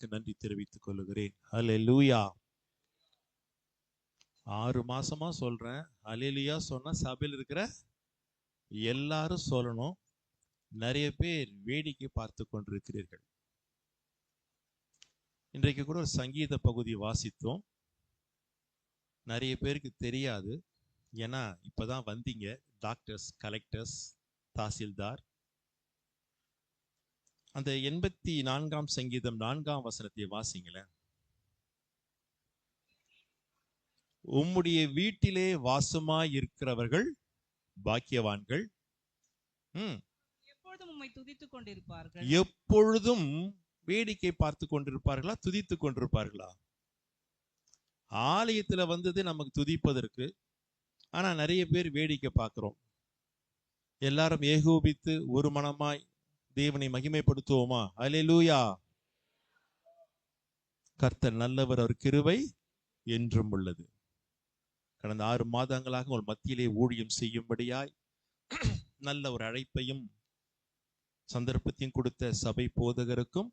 எல்லாருக்கும் நன்றி தெரிவித்துக் கொள்கிறேன். ஹல்லேலூயா. 6 மாசமா சொல்றேன். ஹல்லேலூயா சொன்னா சபையில் இருக்கிற எல்லாரும் சொல்லணும். நிறைய பேர் வேடிக்கை பார்த்து கொண்டிருக்கிறீர்கள். இன்றைக்கு கூட ஒரு சங்கீத பகுதி வாசித்தோம். நிறைய பேருக்கு தெரியாது. ஏன்னா இப்பதான் வந்தீங்க. Doctors, collectors, tahsildar. அந்த 84ஆம் சங்கீதம் 4ஆம் வசனத்தை வாசிங்களேன். உம்முடைய வீட்டிலே வாசமாய் இருக்கிறவர்கள் பாக்கியவான்கள். எப்பொழுதும் உம்மை துதித்துக் கொண்டிருப்பார்கள். எப்பொழுதும் வேடிக்கை பார்த்து கொண்டிருப்பார்களா, துதித்துக் கொண்டிருப்பார்களா? ஆலயத்துல வந்தது நமக்கு துதிப்பதற்கு. ஆனா நிறைய பேர் வேடிக்கை பார்க்கிறோம். எல்லாரும் ஏகோபித்து ஒரு மனமாய் தேவனை மகிமைப்படுத்துவோமா? ஹல்லேலூயா. கர்த்தர் நல்லவர், அவர் கிருபை என்றும் உள்ளது. கடந்த 6 மாதங்களாக உங்கள் மத்தியிலே ஊழியம் செய்யும்படியாய் நல்ல ஒரு அழைப்பையும் சந்தர்ப்பத்தையும் கொடுத்த சபை போதகருக்கும்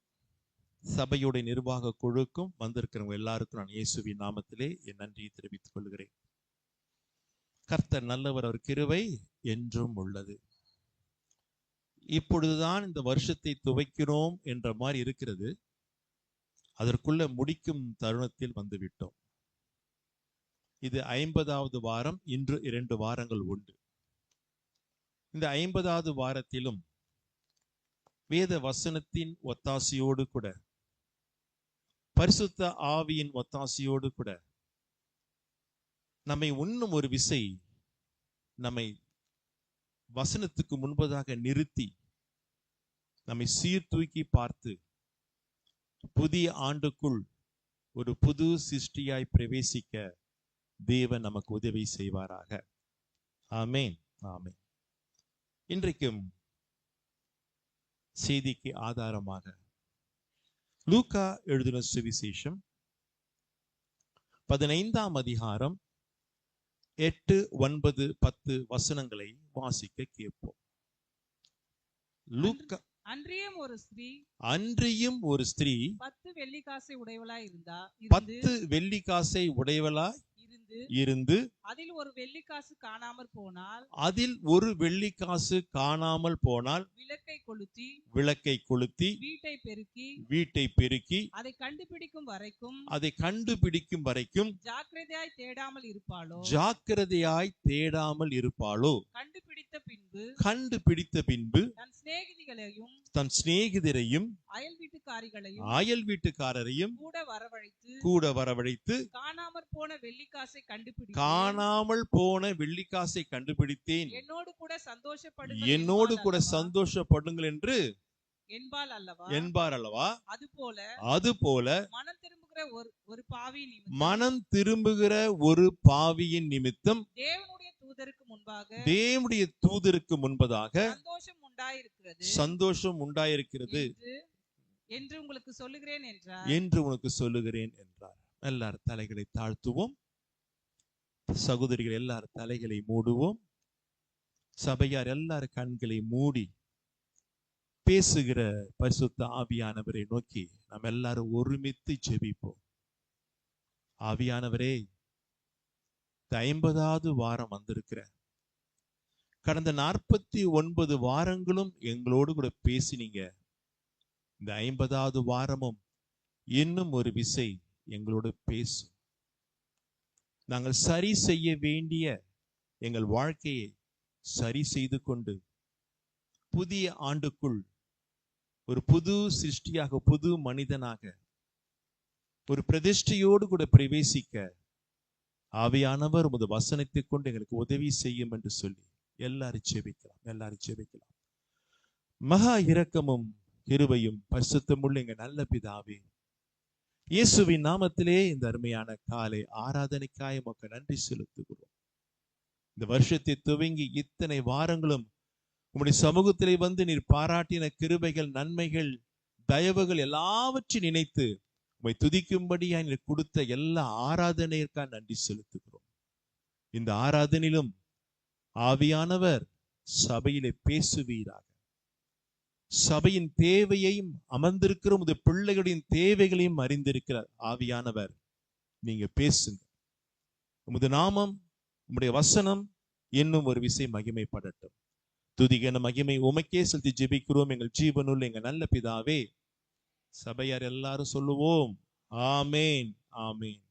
சபையுடைய நிர்வாக குழுக்கும் வந்திருக்கிறவங்க எல்லாருக்கும் நான் இயேசுவின் நாமத்திலே என் நன்றியை தெரிவித்துக் கொள்கிறேன். கர்த்தர் நல்லவர், அவர் கிருபை என்றும் உள்ளது. இப்பொழுதுதான் இந்த வருஷத்தை துவைக்கிறோம் என்ற மாதிரி இருக்கிறது. அதற்குள்ள முடிக்கும் தருணத்தில் வந்துவிட்டோம். இது 50வது வாரம். இன்று 2 வாரங்கள் உண்டு. இந்த 50வது வாரத்திலும் வேத வசனத்தின் ஒத்தாசையோடு கூட, பரிசுத்த ஆவியின் ஒத்தாசையோடு கூட நம்மை இன்னும் ஒரு விசை நம்மை வசனத்துக்கு முன்பதாக நிறுத்தி நம்மை சீர்தூக்கி பார்த்து புதிய ஆண்டுக்குள் ஒரு புது சிருஷ்டியாய் பிரவேசிக்க தேவன் நமக்கு உதவி செய்வாராக. ஆமென், ஆமென். இன்றைக்கும் செய்திக்கு ஆதாரமாக லூக்கா எழுதின சுவிசேஷம் 15ஆம் அதிகாரம் 8, 9, 10 வசனங்களை வாசிக்க கேட்போம். லூக்கா. அன்றியும் ஒரு ஸ்திரீ 10 வெள்ளிக்காசை உடையவளாய் இருந்தா. 10 வெள்ளிக்காசை உடையவளாய் இருந்து அதில் ஒரு வெள்ளிக்காசு காணாமல் போனால் விளக்கை கொளுத்தி வீட்டை பெருக்கி அதை கண்டுபிடிக்கும் வரைக்கும் ஜாக்கிரதையாய் தேடாமல் இருப்பாளோ? கண்டுபிடித்த பின்பு தன் சிநேகிதரையும் அயல் வீட்டுக்காரரையும் கூட வரவழைத்து காணாமல் போன வெள்ளிக்காசை கண்டுபிடித்தேன், என்னோடு கூட சந்தோஷப்படுங்கள் என்று என்பார் அல்லவா? அதுபோல மனம் திரும்புகிற ஒரு பாவியின் நிமித்தம் தேவனுடைய தூதருக்கு முன்பதாக சந்தோஷம் உண்டாயிருக்கிறது என்று உங்களுக்கு சொல்லுகிறேன் என்றார். எல்லாரும் தலைகளை தாழ்த்துவோம். சகோதரிகள் எல்லாரும் தலைகளை மூடுவோம். சபையார் எல்லாரும் கண்களை மூடி பேசுகிற பரிசுத்த ஆவியானவரை நோக்கி நாம் எல்லாரும் ஒருமித்து ஜெபிப்போம். ஆவியானவரே, 50வது வாரம் வந்திருக்கிற, கடந்த 49 வாரங்களும் எங்களோடு கூட பேசினீங்க. இந்த 50வது வாரமும் இன்னும் ஒரு விசை எங்களோடு பேசும். நாங்கள் சரி செய்ய வேண்டிய எங்கள் வாழ்க்கையை சரி செய்து கொண்டு புதிய ஆண்டுக்குள் ஒரு புது சிருஷ்டியாக, புது மனிதனாக, ஒரு பிரதிஷ்டையோடு கூட பிரவேசிக்க ஆவியானவர் உமது வசனத்தை கொண்டு எங்களுக்கு உதவி செய்யும் என்று சொல்லி எல்லாரும் ஜெபிக்கலாம். மகா இரக்கமும் கிருபையும் பரிசுத்தமுள்ள எங்கள் நல்ல பிதாவே, இயேசுவின் நாமத்திலே இந்த அருமையான காலை ஆராதனைக்காய் உமக்கு நன்றி செலுத்துகிறோம். இந்த வருஷத்தை துவங்கி இத்தனை வாரங்களும் உம்முடைய சமூகத்திலே வந்து நீர் பாராட்டின கிருபைகள், நன்மைகள், தயவுகள் எல்லாவற்றையும் நினைத்து உம்மை துதிக்கும்படியா நீர் கொடுத்த எல்லா ஆராதனைக்காக நன்றி செலுத்துகிறோம். இந்த ஆராதனையிலும் ஆவியானவர் சபையிலே பேசுவீராக. சபையின் தேவையையும் அமர்ந்திருக்கிற உமது பிள்ளைகளின் தேவைகளையும் அறிந்திருக்கிறார் ஆவியானவர். நீங்க பேசுங்க. உமது நாமம், உம்முடைய வசனம் இன்னும் ஒரு விசை மகிமைப்படட்டும். துதிகன மகிமை உமக்கே செலுத்தி ஜெபிக்கிறோம் எங்கள் ஜீவனுள்ள எங்கள் நல்ல பிதாவே. சபையார் எல்லாரும் சொல்லுவோம் ஆமேன், ஆமேன்.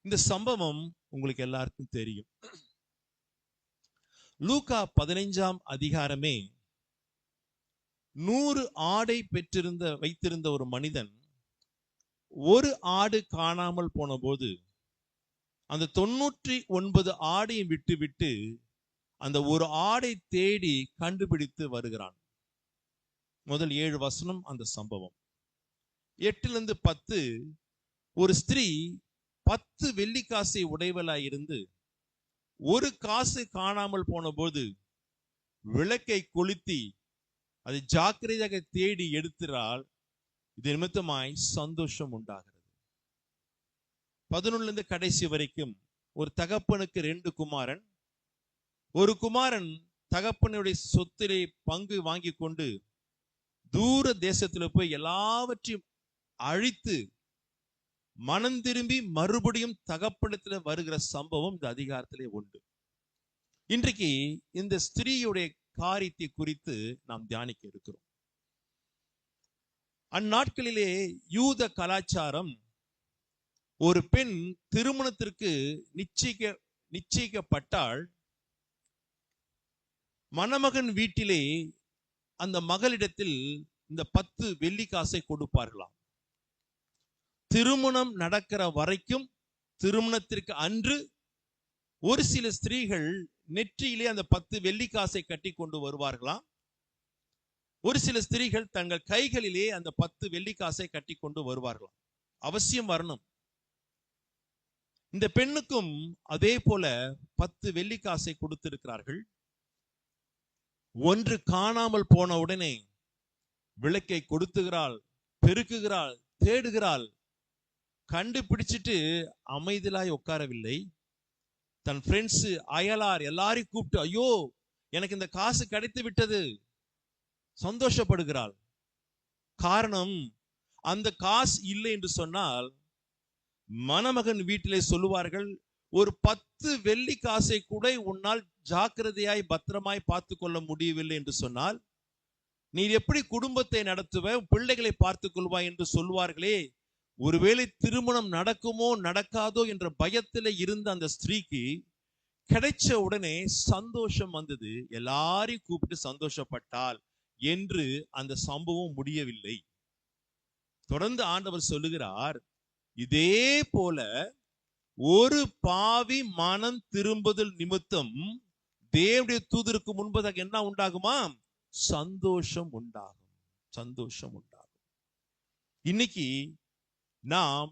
இந்த சம்பவம் உங்களுக்கு எல்லாருக்கும் தெரியும். லூக்கா 15ஆம் அதிகாரமே 100 ஆடை வைத்திருந்த ஒரு மனிதன் ஒரு ஆடு காணாமல் போன போது அந்த 99 ஆடையும் விட்டு அந்த ஒரு ஆடை தேடி கண்டுபிடித்து வருகிறான். முதல் 7 வசனம் அந்த சம்பவம். 8லிருந்து 10, ஒரு ஸ்திரீ 10 வெள்ளிக்காசை உடையவளாய் இருந்து ஒரு காசு காணாமல் போன போது விளக்கை கொளுத்தி அதை ஜாக்கிரதையாக தேடி எடுத்தால் இது நிமித்தமாய் சந்தோஷம் உண்டாகிறது. 11லிருந்து கடைசி வரைக்கும், ஒரு தகப்பனுக்கு 2 குமாரன். ஒரு குமாரன் தகப்பனுடைய சொத்திலே பங்கு வாங்கி கொண்டு தூர தேசத்துல போய் எல்லாவற்றையும் அழித்து மனம் திரும்பி மறுபடியும் தகப்பனத்துல வருகிற சம்பவம் இந்த அதிகாரத்திலே உண்டு. இன்றைக்கு இந்த ஸ்திரீயுடைய காரியத்தை குறித்து நாம் தியானிக்க இருக்கிறோம். அந்நாட்களிலே யூத கலாச்சாரம், ஒரு பெண் திருமணத்திற்கு நிச்சயிக்கப்பட்டால் மணமகன் வீட்டிலே அந்த மகளிடத்தில் இந்த 10 வெள்ளிக்காசை கொடுப்பார்களாம். திருமணம் நடக்கிற வரைக்கும், திருமணத்திற்கு அன்று ஒரு சில ஸ்திரீகள் நெற்றியிலே அந்த 10 வெள்ளிக்காசை கட்டி கொண்டு வருவார்களாம். ஒரு சில ஸ்திரீகள் தங்கள் கைகளிலே அந்த 10 வெள்ளிக்காசை கட்டி கொண்டு வருவார்களாம். அவசியம் வரணும். இந்த பெண்ணுக்கும் அதே போல 10 வெள்ளிக்காசை கொடுத்திருக்கிறார்கள். ஒன்று காணாமல் போன உடனே விளக்கை கொடுத்துகிறாள், பெருக்குகிறாள், தேடுகிறாள். கண்டுபிடிச்சிட்டு அமைதியாய் உட்காரவில்லை. தன் ஃப்ரெண்ட்ஸ், அயலார் எல்லாரையும் கூப்பிட்டு, ஐயோ எனக்கு இந்த காசு கிடைத்து விட்டது, சந்தோஷப்படுகிறாள். காரணம், அந்த காசு இல்லை என்று சொன்னால் மணமகன் வீட்டிலே சொல்லுவார்கள், ஒரு 10 வெள்ளி காசை கூட உன்னால் ஜாக்கிரதையாய் பத்திரமாய் பார்த்து கொள்ள முடியவில்லை என்று சொன்னால் நீ எப்படி குடும்பத்தை நடத்துவ, பிள்ளைகளை பார்த்துக் கொள்வாய் என்று சொல்வார்களே. ஒருவேளை திருமணம் நடக்குமோ நடக்காதோ என்ற பயத்தில் இருந்த அந்த ஸ்திரீக்கு கிடைச்ச உடனே சந்தோஷம் வந்தது. எல்லாரையும் கூப்பிட்டு சந்தோஷப்பட்டாள் என்று அந்த சம்பவம் முடியவில்லை. தொடர்ந்து ஆண்டவர் சொல்லுகிறார், இதே போல ஒரு பாவி மனம் திரும்புதல் நிமித்தம் தேவனுடைய தூதருக்கு முன்பதாக என்ன உண்டாகுமா? சந்தோஷம் உண்டாகும். சந்தோஷம் உண்டாகும். இன்னைக்கு நாம்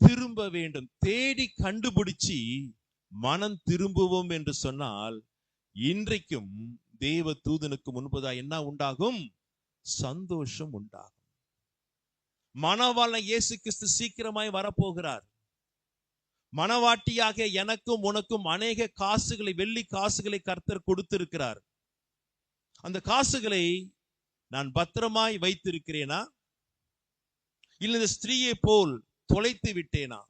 திரும்ப வேண்டும். தேடி கண்டுபிடிச்சி மனம் திரும்புவோம் என்று சொன்னால் இன்றைக்கும் தேவ தூதனுக்கு முன்பதாக என்ன உண்டாகும்? சந்தோஷம் உண்டாகும். மணவாளன் இயேசு கிறிஸ்து சீக்கிரமாய் வரப்போகிறார். மணவாட்டியாக எனக்கும் உனக்கும் அநேக காசுகளை, வெள்ளி காசுகளை கர்த்தர் கொடுத்திருக்கிறார். அந்த காசுகளை நான் பத்திரமாய் வைத்திருக்கிறேனா, இல்லை இந்த ஸ்திரீயை போல் தொலைத்து விட்டேனா?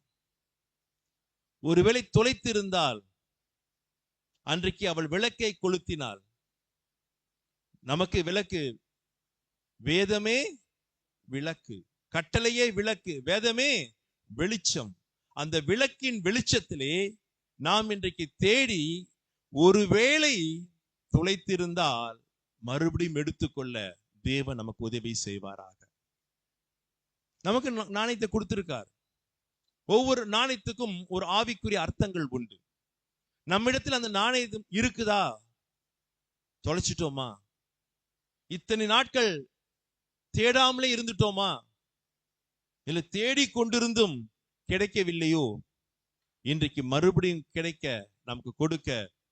ஒருவேளை தொலைத்திருந்தால் அன்றைக்கு அவள் விளக்கை கொளுத்தினாள். நமக்கு விளக்கு, வேதமே விளக்கு, கட்டளையே விளக்கு, வேதமே வெளிச்சம். அந்த விளக்கின் வெளிச்சத்திலே நாம் இன்றைக்கு தேடி ஒருவேளை தொலைத்திருந்தால் மறுபடியும் எடுத்துக்கொள்ள தேவன் நமக்கு உதவி செய்வாராக. நமக்கு நாணயத்தை கொடுத்திருக்கார். ஒவ்வொரு நாணயத்துக்கும் ஒரு ஆவிக்குரிய அர்த்தங்கள் உண்டு. நம்மிடத்தில் அந்த நாணயம் இருக்குதா? தொலைச்சிட்டோமா? இத்தனை நாட்கள் தேடாமலே இருந்துட்டோமா? இல்லை தேடி கொண்டிருந்தும் கிடைக்கவில்லையோ? இன்றைக்கு மறுபடியும் கிடைக்க, நமக்கு கொடுக்க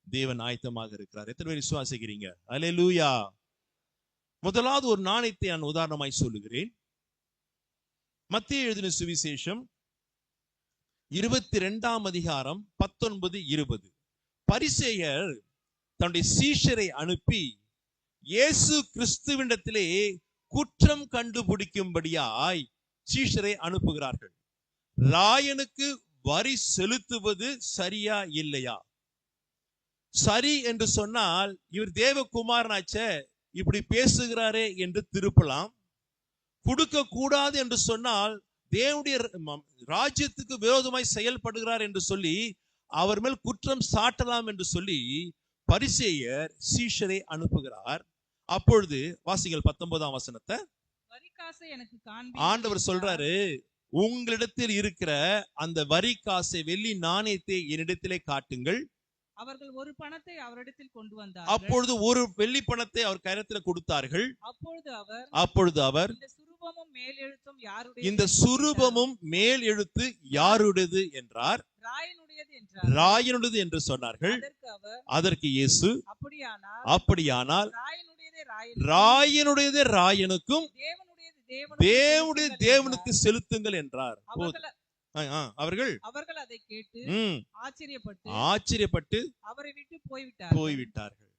தேவன் ஆயத்தமாக இருக்கிறார். எத்தனை பேர் விசுவாசிக்கிறீங்க? அல்லேலூயா. முதலாவது ஒரு நாணயத்தை நான் உதாரணமாய் சொல்லுகிறேன். மத்தேயு எழுதின சுவிசேஷம் 22ஆம் அதிகாரம் 19-20. பரிசேயர் தன்னுடைய சீஷரை அனுப்பி இயேசு கிறிஸ்துவினிடத்திலே குற்றம் கண்டுபிடிக்கும்படியாய் சீஷரை அனுப்புகிறார்கள். ராயனுக்கு வரி செலுத்துவது சரியா இல்லையா? சரி என்று சொன்னால் இவர் தேவகுமாரனாச்ச இப்படி பேசுகிறாரே என்று திருப்பலாம். கொடுக்க கூடாது என்று சொன்னால் தேவனுடைய ராஜ்யத்துக்கு விரோதமாய் செயல்படுகிறார் என்று சொல்லி அவர் மேல் குற்றம் சாட்டலாம் என்று சொல்லி பரிசேயர் சீஷரை அனுப்புகிறார். அப்பொழுது வாசிகள் 19ஆம் வசனத்தை. வரிக்காசை எனக்கு ஆண்டவர் சொல்றாரு, உங்களிடத்தில் இருக்கிற அந்த வரி காசை, வெள்ளி நாணயத்தை என்னிடத்திலே காட்டுங்கள். அவர்கள் ஒரு பணத்தை அவரிடத்தில் கொண்டு வந்தார். அப்பொழுது ஒரு வெள்ளி பணத்தை அவர் கரத்தில் கொடுத்தார்கள். அப்பொழுது அவர் இந்த சுரூபமும் மேல் எழுத்து யாருடையது என்றார். ராயனுடையது என்று சொன்னார்கள். அதற்கு இயேசு, அப்படியானால் ராயனுடையது ராயனுக்கும் தேவனுடைய தேவனுக்கு செலுத்துங்கள் என்றார். அவர்கள் அதை கேட்டு ஆச்சரியப்பட்டு அவரை விட்டு போய்விட்டார்கள்.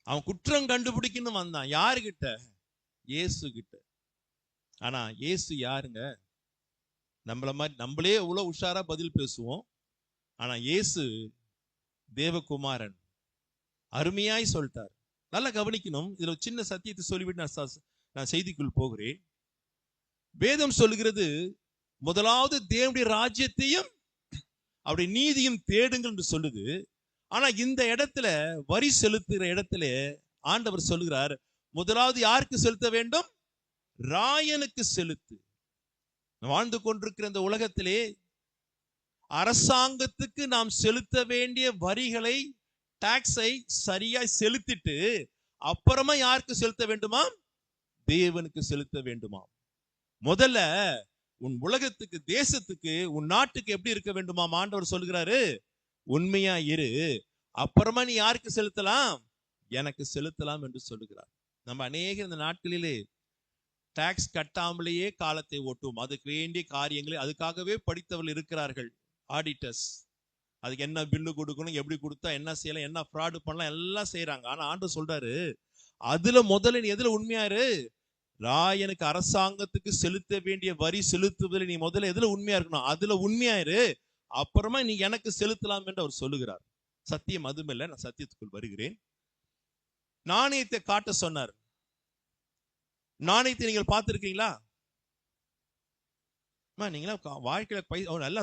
அவன் குற்றம் கண்டுபிடிக்கணும் வந்தான். யாருகிட்ட? இயேசு கிட்ட. ஆனா இயேசு யாருங்க? நம்மள மாதிரி நம்மளே எவ்வளவு உஷாரா பதில் பேசுவோம். ஆனா இயேசு தேவகுமாரன். அருமையாய் சொல்லிட்டார். நல்லா கவனிக்கணும். இதுல சின்ன சத்தியத்தை சொல்லிவிட்டு நான் செய்திக்குள் போகிறேன். வேதம் சொல்லுகிறது, முதலாவது தேவனுடைய ராஜ்யத்தையும் அவருடைய நீதியும் தேடுங்கள் என்று சொல்லுது. ஆனா இந்த இடத்துல வரி செலுத்துகிற இடத்துல ஆண்டவர் சொல்லுகிறார், முதலாவது யாருக்கு செலுத்த வேண்டும்? ராயனுக்கு செலுத்து. வாழ்ந்து கொண்டிருக்கிற இந்த உலகத்திலே அரசாங்கத்துக்கு நாம் செலுத்த வேண்டிய வரிகளை, டாக்ஸை சரியாய் செலுத்திட்டு அப்புறமா யாருக்கு செலுத்த வேண்டுமா? தேவனுக்கு செலுத்த வேண்டுமா? முதல்ல உன் உலகத்துக்கு, தேசத்துக்கு, உன் நாட்டுக்கு எப்படி இருக்க வேண்டுமா? ஆண்டவர் சொல்கிறாரு, உண்மையா இரு, அப்புறமா நீ யாருக்கு செலுத்தலாம்? எனக்கு செலுத்தலாம் என்று சொல்லுகிறார். நம்ம அநேக இந்த நாட்களிலே டாக்ஸ் கட்டாமலேயே காலத்தை ஓட்டுவோம். அதுக்கு வேண்டிய காரியங்களை, அதுக்காகவே படித்தவர்கள் இருக்கிறார்கள், ஆடிட்டர்ஸ். அதுக்கு என்ன பில்லு கொடுக்கணும், எப்படி கொடுத்தா என்ன செய்யலாம், என்ன ஃப்ராடு பண்ணலாம், எல்லாம் செய்யறாங்க. ஆனா ஆண்டவர் சொல்றாரு, அதுல முதல்ல நீ எதுல உண்மையாரு? ராயனுக்கு, அரசாங்கத்துக்கு செலுத்த வேண்டிய வரி செலுத்துவதில் நீ முதல்ல எதுல உண்மையா இருக்கணும்? அதுல உண்மையாயிரு, அப்புறமா நீ எனக்கு செலுத்தலாம் என்று அவர் சொல்லுகிறார். சத்தியம் அதுமில்ல. நான் சத்தியத்துக்குள் வருகிறேன். நாணயத்தை காட்ட சொன்னார். நாணயத்தை நீங்கள் பார்த்திருக்கீங்களா? நீங்களா வாழ்க்கையில நல்லா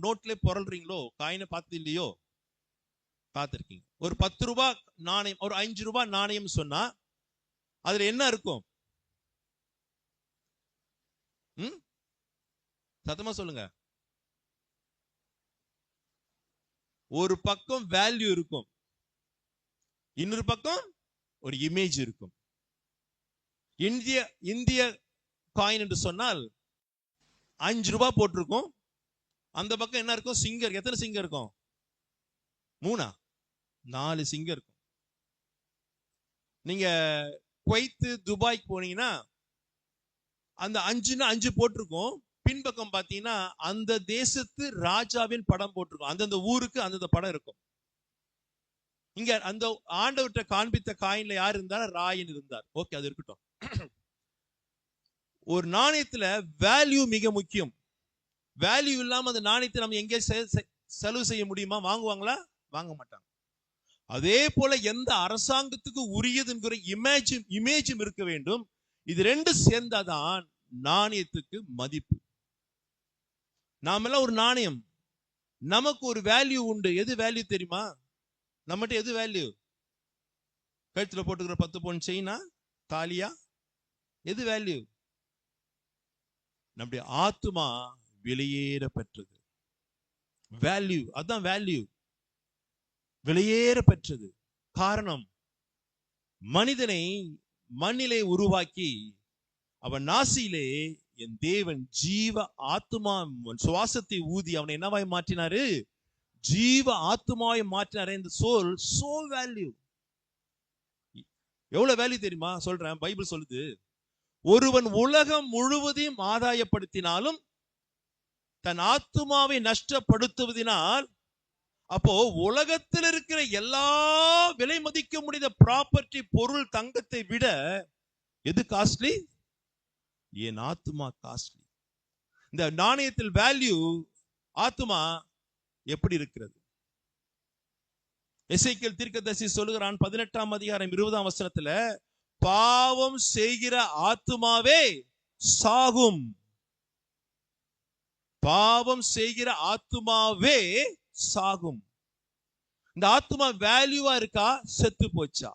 நோட்ல புரள்றீங்களோ? காயினை பார்த்து இல்லையோ? பார்த்திருக்கீங்க. ஒரு 10 ரூபாய் நாணயம், ஒரு 5 ரூபாய் நாணயம் சொன்னா அதுல என்ன இருக்கும்? சத்தமா சொல்லுங்க. ஒரு பக்கம் வேல்யூ இருக்கும், இன்னொரு பக்கம் ஒரு இமேஜ் இருக்கும். இந்திய காயின் என்று சொன்னால் 5 ரூபாய் போட்டிருக்கும், அந்த பக்கம் என்ன இருக்கும்? சிங்கர். எத்தனை சிங்கர் இருக்கும்? 3, 4 சிங்கர் இருக்கும். நீங்க குவைத், துபாய்க்கு போனீங்கன்னா அந்த 5 போட்டிருக்கும், பின்பக்கம் பாத்தீங்கன்னா அந்த தேசத்து ராஜாவின் படம் போட்டிருக்கும். அந்தந்த ஊருக்கு அந்தந்த படம் இருக்கும். இங்க அந்த ஆண்டவர்கிட்ட காண்பித்த காயின்ல யார் இருந்தார்? ராயன் இருந்தார். ஓகே, அது இருக்கட்டும். ஒரு நாணயத்துல வேல்யூ மிக முக்கியம். வேல்யூ இல்லாம அந்த நாணயத்தை நம்ம எங்கே செலவு செய்ய முடியுமா? வாங்குவாங்களா? வாங்க மாட்டாங்க. அதே போல எந்த அரசாங்கத்துக்கு உரியது என்கிற இமேஜும் இருக்க வேண்டும். இது ரெண்டும் சேர்ந்தாதான் நாணயத்துக்கு மதிப்பு. நாமெல்லாம் ஒரு நாணயம், நமக்கு ஒரு வேல்யூ உண்டு. எது வேல்யூ தெரியுமா? நம்மகிட்ட எது வேல்யூ? கழுத்துல போட்டுக்கிற 10 பவுன் செயினா, தாலியா? எது வேல்யூ? நம்முடைய ஆத்துமா வெளியேற பெற்றது. வேல்யூ, அதான் வேல்யூ, வெளியேற பெற்றது. காரணம், மனிதனை மண்ணிலே உருவாக்கி அவன் நாசியிலே என் தேவன் ஜீவ ஆத்துமா சுவாசத்தை ஊதி அவனை என்னவாய் மாற்றினாரு? ஜீவ ஆத்துமாவை மாற்றினாரு. இந்த சோல் சோ வேல்யூ. எவ்வளவு வேல்யூ தெரியுமா? சொல்றேன். பைபிள் சொல்லுது, ஒருவன் உலகம் முழுவதையும் ஆதாயப்படுத்தினாலும் தன் ஆத்துமாவை நஷ்டப்படுத்துவதனால் அப்போ உலகத்தில் இருக்கிற எல்லா விலை மதிக்க முடியாத ப்ராப்பர்ட்டி, பொருள், தங்கத்தை விட எது காஸ்ட்லி? என் ஆத்துமா காஸ்ட்லி. இந்த நாணயத்தில் வேல்யூ ஆத்துமா எப்படி இருக்கிறது? எசேக்கியேல் தீர்க்கதரிசி சொல்லுகிறான் 18ஆம் அதிகாரம் 20ஆம் வசனத்துல, பாவம் செய்கிற ஆத்துமாவே சாகும். பாவம் செய்கிற ஆத்துமாவே சாகும். இந்த ஆத்துமா வேல்யூவா இருக்கா, செத்து போச்சா?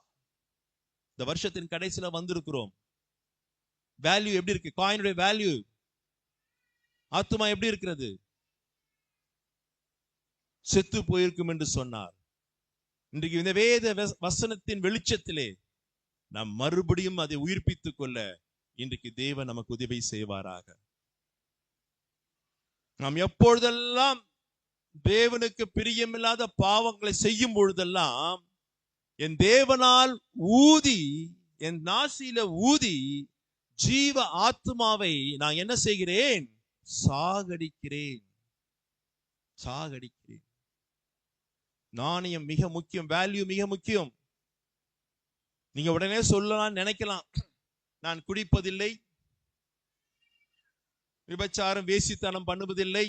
இந்த வருஷத்தின் கடைசியில வந்திருக்கிறோம். வேல்யூ எப்படி இருக்கு? காயினுடைய வேல்யூ, ஆத்துமா எப்படி இருக்கிறது? செத்து போயிருக்கும் என்று சொன்னார். இன்றைக்கு இந்த வேத வசனத்தின் வெளிச்சத்திலே நாம் மறுபடியும் அதை உயிர்ப்பித்துக் கொள்ள இன்றைக்கு தேவன் நமக்கு உதவி செய்வாராக. நாம் எப்பொழுதெல்லாம் தேவனுக்கு பிரியமில்லாத பாவங்களை செய்யும் பொழுதெல்லாம் என் தேவனால் ஊதி, என் நாசியில ஊதி ஜீவ ஆத்துமாவை நான் என்ன செய்கிறேன்? சாகடிக்கிறேன். சாகடிக்கிறேன். நாணயம் மிக முக்கியம், வேல்யூ மிக முக்கியம். நீங்க உடனே சொல்லலாம், நினைக்கலாம், நான் குடிப்பதில்லை, விபச்சாரம் வேசித்தனம் பண்ணுவதில்லை,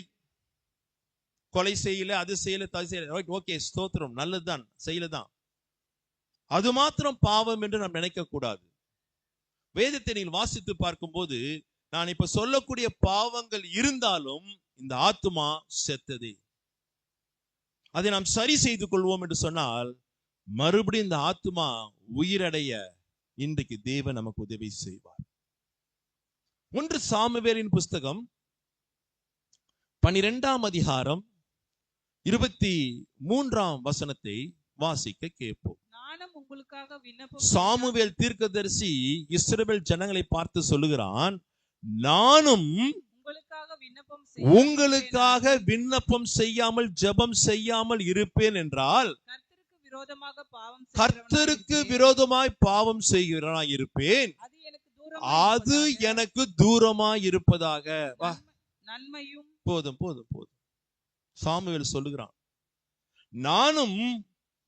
கொலை செய்யல, அது செய்யல, அது செய்யல. ஓகே, ஸ்தோத்திரம், நல்லதுதான், செய்யலதான். அது மாத்திரம் பாவம் என்று நாம் நினைக்க கூடாது. வேதத்தை நீங்கள் வாசித்து பார்க்கும்போது, நான் இப்ப சொல்லக்கூடிய பாவங்கள் இருந்தாலும் இந்த ஆத்துமா செத்ததே. அதை நாம் சரி செய்து கொள்வோம் என்று சொன்னால் மறுபடியும் இந்த ஆத்துமா உயிரடைய இன்றைக்கு தேவன் நமக்கு உதவி செய்வார். 1 சாமுவேலின் புஸ்தகம் 12ஆம் அதிகாரம் 23ஆம் வசனத்தை வாசிக்க கேட்போம். சாமுவேல் தீர்க்கதரிசி இஸ்ரவேல் ஜனங்களை பார்த்து சொல்லுகிறான், நானும் உங்களுக்காக விண்ணப்பம் செய்யாமல் ஜெபம் செய்யாமல் இருப்பேன் என்றால் கர்த்தருக்கு விரோதமாய் பாவம் செய்கிறவனாய் இருப்பேன். அது எனக்கு தூரமாய் இருப்பதாக. போதும் போதும் போதும். சாமுவேல் சொல்லுகிறான், நானும்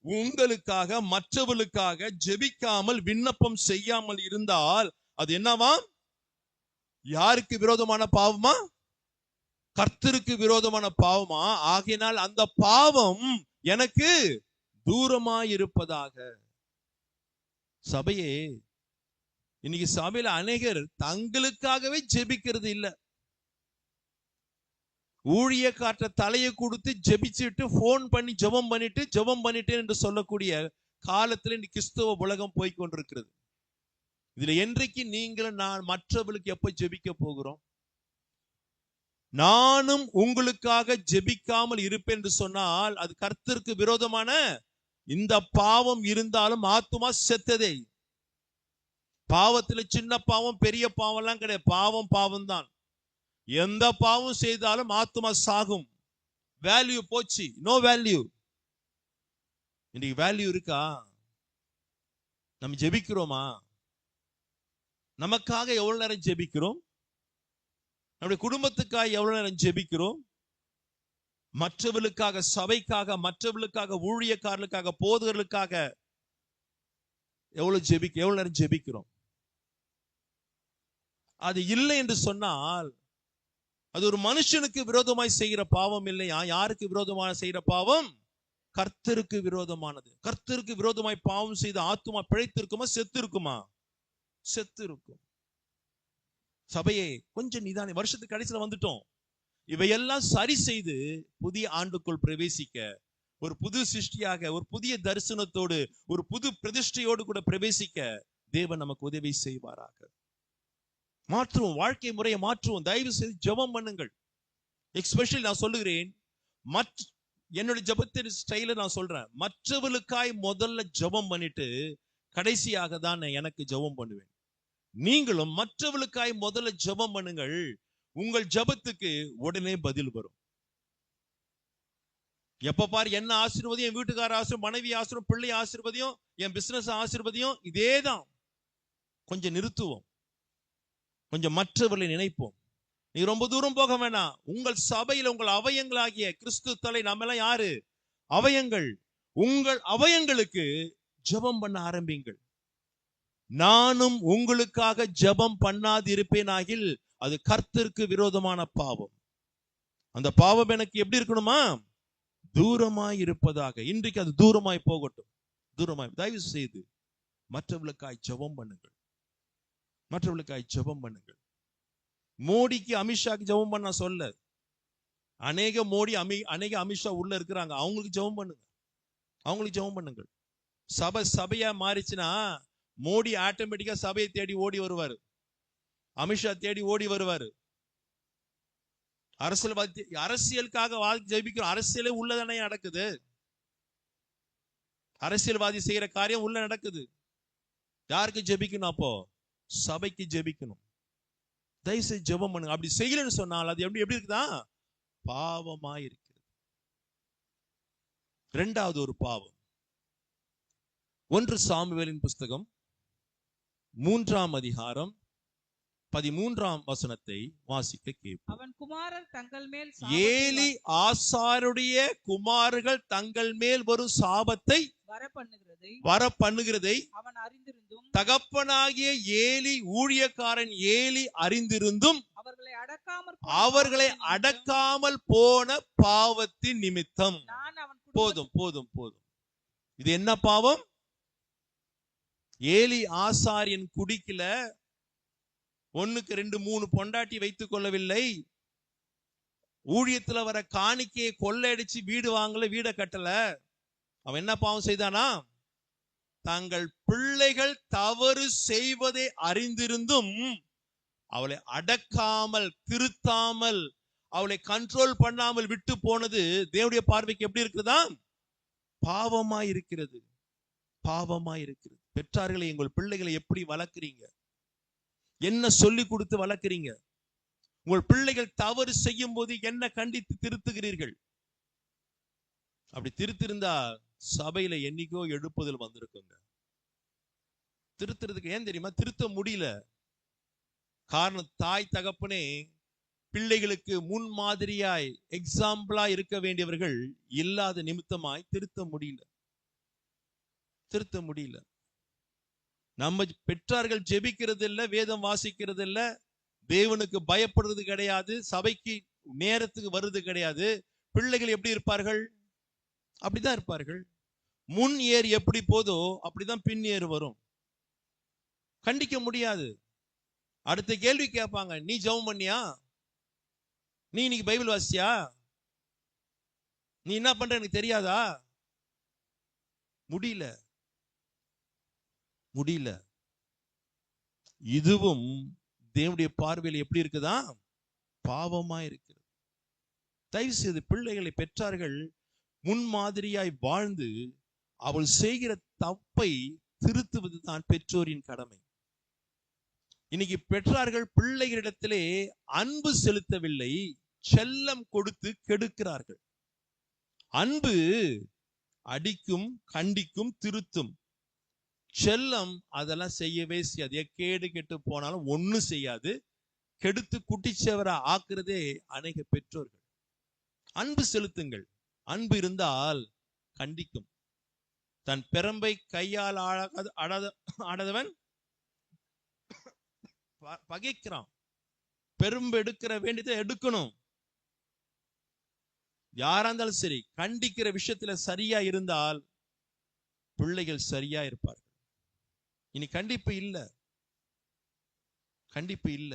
உங்களுக்காக மற்றவர்களுக்காக ஜெபிக்காமல் விண்ணப்பம் செய்யாமல் இருந்தால் அது என்னவா? யாருக்கு விரோதமான பாவமா? கர்த்தருக்கு விரோதமான பாவமா? ஆகையினால் அந்த பாவம் எனக்கு தூரமாயிருப்பதாக. சபையே, இன்னைக்கு சபையில அநேகர் தங்களுக்காகவே ஜெபிக்கிறது இல்லை. ஊழியக்காற்ற தலையை கொடுத்து ஜெபிச்சுட்டு போன் பண்ணி ஜெபம் பண்ணிட்டேன் என்று சொல்லக்கூடிய காலத்துல இன்னைக்கு கிறிஸ்தவ உலகம் போய்கொண்டிருக்கிறது. இதுல என்றைக்கு நீங்களும் நான் மற்றவர்களுக்கு எப்ப ஜெபிக்க போகிறோம்? நானும் உங்களுக்காக ஜெபிக்காமல் இருப்பேன் என்று சொன்னால் அது கர்த்தருக்கு விரோதமான இந்த பாவம் இருந்தாலும் ஆத்துமா செத்ததே. பாவத்துல சின்ன பாவம் பெரிய பாவம் எல்லாம் கிடையாது. பாவம் பாவம் தான். எந்த பாவம் செய்தாலும் ஆத்துமா சாகும். வேல்யூ போச்சு, நோ வேல்யூ. இன்னைக்கு வேல்யூ இருக்கா? நம்ம ஜெபிக்கிறோமா? நமக்காக எவ்வளவு நேரம் ஜெபிக்கிறோம்? நம்முடைய குடும்பத்துக்காக எவ்வளவு நேரம் ஜெபிக்கிறோம்? மற்றவர்களுக்காக, சபைக்காக, மற்றவர்களுக்காக, ஊழியக்காரர்களுக்காக, போதகர்களுக்காக எவ்வளவு நேரம் ஜெபிக்கிறோம்? அது இல்லை என்று சொன்னால் அது ஒரு மனுஷனுக்கு விரோதமாய் செய்கிற பாவம் இல்லையா? யாருக்கு விரோதமாக செய்கிற பாவம்? கர்த்தருக்கு விரோதமானது. கர்த்தருக்கு விரோதமாய் பாவம் செய்த ஆத்துமா பிழைத்திருக்குமா, செத்து இருக்குமா? செத்து இருக்கும். சபையே, கொஞ்சம் நிதானி. வருஷத்துக்கு கடைசியில வந்துட்டோம். இவையெல்லாம் சரி செய்து புதிய ஆண்டுக்குள் பிரவேசிக்க, ஒரு புது சிருஷ்டியாக, ஒரு புதிய தரிசனத்தோடு, ஒரு புது பிரதிஷ்டையோடு கூட பிரவேசிக்க தேவன் நமக்கு உதவி செய்வாராக. மாற்றுவோம், வாழ்க்கை முறையை மாற்றுவோம். தயவு செய்து ஜெபம் பண்ணுங்கள். எஸ்பெஷலி நான் சொல்லுகிறேன், என்னுடைய ஜெபத்தின் ஸ்டைல நான் சொல்றேன், மற்றவர்களுக்காய் முதல்ல ஜெபம் பண்ணிட்டு கடைசியாக தான் நான் எனக்கு ஜெபம் பண்ணுவேன். நீங்களும் மற்றவர்களுக்காய் முதல்ல ஜெபம் பண்ணுங்கள். உங்கள் ஜெபத்துக்கு உடனே பதில் வரும். எப்ப பாரு என்ன ஆசீர்வதியும், என் வீட்டுக்கார ஆசீர்வதியும், மனைவி ஆசீர்வதியும், பிள்ளை ஆசீர்வதியும், என் பிசினஸ் ஆசீர்வதியும், இதேதான். கொஞ்சம் நிறுத்துவோம், கொஞ்சம் மற்றவர்களை நினைப்போம். நீ ரொம்ப தூரம் போக வேணாம். உங்கள் சபையில, உங்கள் அவயங்களாகிய கிறிஸ்து தலை நம்ம எல்லாம் யாரு? அவயங்கள், உங்கள் அவயங்களுக்கு ஜெபம் பண்ண ஆரம்பிங்கள். நானும் உங்களுக்காக ஜெபம் பண்ணாதிருப்பேனாகில் அது கர்த்தருக்கு விரோதமான பாவம். அந்த பாவம் எனக்கு எப்படி இருக்கணுமா? தூரமாய் இருப்பதாக. இன்றைக்கு அது தூரமாய் போகட்டும். தூரமாய். தயவு செய்து மற்றவர்களுக்காய் ஜெபம் பண்ணுங்கள். மற்றவர்களுக்காய் ஜெபம் பண்ணுங்கள். மோடிக்கு அமித்ஷாக்கு ஜெபம் பண்ண சொல்ல, அநேக மோடி அநேக அமித்ஷா உள்ள இருக்கிறாங்க. அவங்களுக்கு ஜெபம் பண்ணுங்க. அவங்களுக்கு ஜெபம் பண்ணுங்கள். சபையா மாறிச்சுன்னா மோடி ஆட்டோமேட்டிக்கா சபையை தேடி ஓடி வருவாரு. அமித்ஷா தேடி ஓடி வருவாரு. அரசியலுக்காக ஜெபிக்கிறோம். அரசியலே உள்ளதானே நடக்குது. அரசியல்வாதி செய்யற காரியம் உள்ள நடக்குது. யாருக்கு ஜெபிக்கணும்? அப்போ சபைக்கு ஜெபிக்கணும். தயவுசெய்து ஜெபம் பண்ணுங்க. அப்படி செய்யலன்னு சொன்னால் அது எப்படி இருக்குதா? பாவமா இருக்கிறது. இரண்டாவது ஒரு பாவம். 1 சாமுவேலின் புஸ்தகம் 3ஆம் அதிகாரம் 13ஆம் வசனத்தை வாசிக்க கேட்போம். அவன் குமாரர் தங்கள் மேல் ஏலி ஆசாருடைய குமாரர்கள் தங்கள் மேல் வரும் சாபத்தை வர பண்ணுகிறதை அவன் அறிந்திருந்தும், தகப்பனாகிய ஏலி ஊழியக்காரன் ஏலி அறிந்திருந்தும் அவர்களை அடக்காமல் போன பாவத்தின் நிமித்தம். போதும் போதும் போதும். இது என்ன பாவம்? ஏலி ஆசாரியன் குடிக்கல, 1க்கு 2 3 பொண்டாட்டி வைத்துக் கொள்ளவில்லை, ஊழியத்துல வர காணிக்கையை கொள்ளையடிச்சு வீடு வாங்கல, வீட கட்டல. அவன் என்ன பாவம் செய்தானா? தங்கள் பிள்ளைகள் தவறு செய்வதை அறிந்திருந்தும் அவளை அடக்காமல், திருத்தாமல், அவளை கண்ட்ரோல் பண்ணாமல் விட்டு போனது தேவனுடைய பார்வைக்கு எப்படி இருக்குதா? பாவமா இருக்கிறது. பாவமா இருக்கிறது. பெற்றார்களை, உங்கள் பிள்ளைகளை எப்படி வளர்க்கிறீங்க? என்ன சொல்லி கொடுத்து வளர்க்கிறீங்க? உங்கள் பிள்ளைகள் தவறு செய்யும் போது என்ன கண்டித்து திருத்துகிறீர்கள்? அப்படி திருத்திருந்தா சபையில என்னைக்கோ எழுப்புதல் வந்திருக்குங்க. திருத்துறதுக்கு ஏன் தெரியுமா? திருத்த முடியல. காரணம், தாய் தகப்பனே பிள்ளைகளுக்கு முன்மாதிரியாய் எக்ஸாம்பிளா இருக்க வேண்டியவர்கள் இல்லாத நிமித்தமாய் திருத்த முடியல. திருத்த முடியல. நம்ம பெற்றார்கள் ஜெபிக்கிறது இல்ல, வேதம் வாசிக்கிறது இல்ல, தேவனுக்கு பயப்படுறது கிடையாது, சபைக்கு நேரத்துக்கு வருது கிடையாது. பிள்ளைகள் எப்படி இருப்பார்கள்? அப்படிதான் இருப்பார்கள். முன் ஏர் எப்படி போதோ அப்படிதான் பின் ஏறு வரும். கண்டிக்க முடியாது. அடுத்த கேள்வி கேட்பாங்க, நீ ஜெபம் பண்ணியா? நீ இன்னைக்கு பைபிள் வாசியா? நீ என்ன பண்ற எனக்கு தெரியாதா? முடியல, முடியல. இதுவும் தேவனுடைய பார்வையில் எப்படி இருக்குதா? பாவமா இருக்கிறது. தயவு செய்து பிள்ளைகளை, பெற்றார்கள் முன்மாதிரியாய் வாழ்ந்து அவள் செய்கிற தப்பை திருத்துவது தான் பெற்றோரின் கடமை. இன்னைக்கு பெற்றார்கள் பிள்ளைகளிடத்திலே அன்பு செலுத்தவில்லை, செல்லம் கொடுத்து கெடுக்கிறார்கள். அன்பு அடிக்கும், கண்டிக்கும், திருத்தும். செல்லம் அதெல்லாம் செய்யவே செய்யாது. கேடு கெட்டு போனாலும் ஒண்ணும் செய்யாது. கெடுத்து குட்டிச்சவரா ஆக்குறதே அநேக பெற்றோர்கள். அன்பு செலுத்துங்கள். அன்பு இருந்தால் கண்டிக்கும். தன் பெரம்பை கையால் ஆடாதவன் பகைக்கிறான். பெரும்பு எடுக்கிற வேண்டியதை எடுக்கணும். யாரா இருந்தாலும் சரி, கண்டிக்கிற விஷயத்துல சரியா இருந்தால் பிள்ளைகள் சரியா இருப்பார்கள். இனி கண்டிப்பு இல்ல, கண்டிப்பு இல்ல.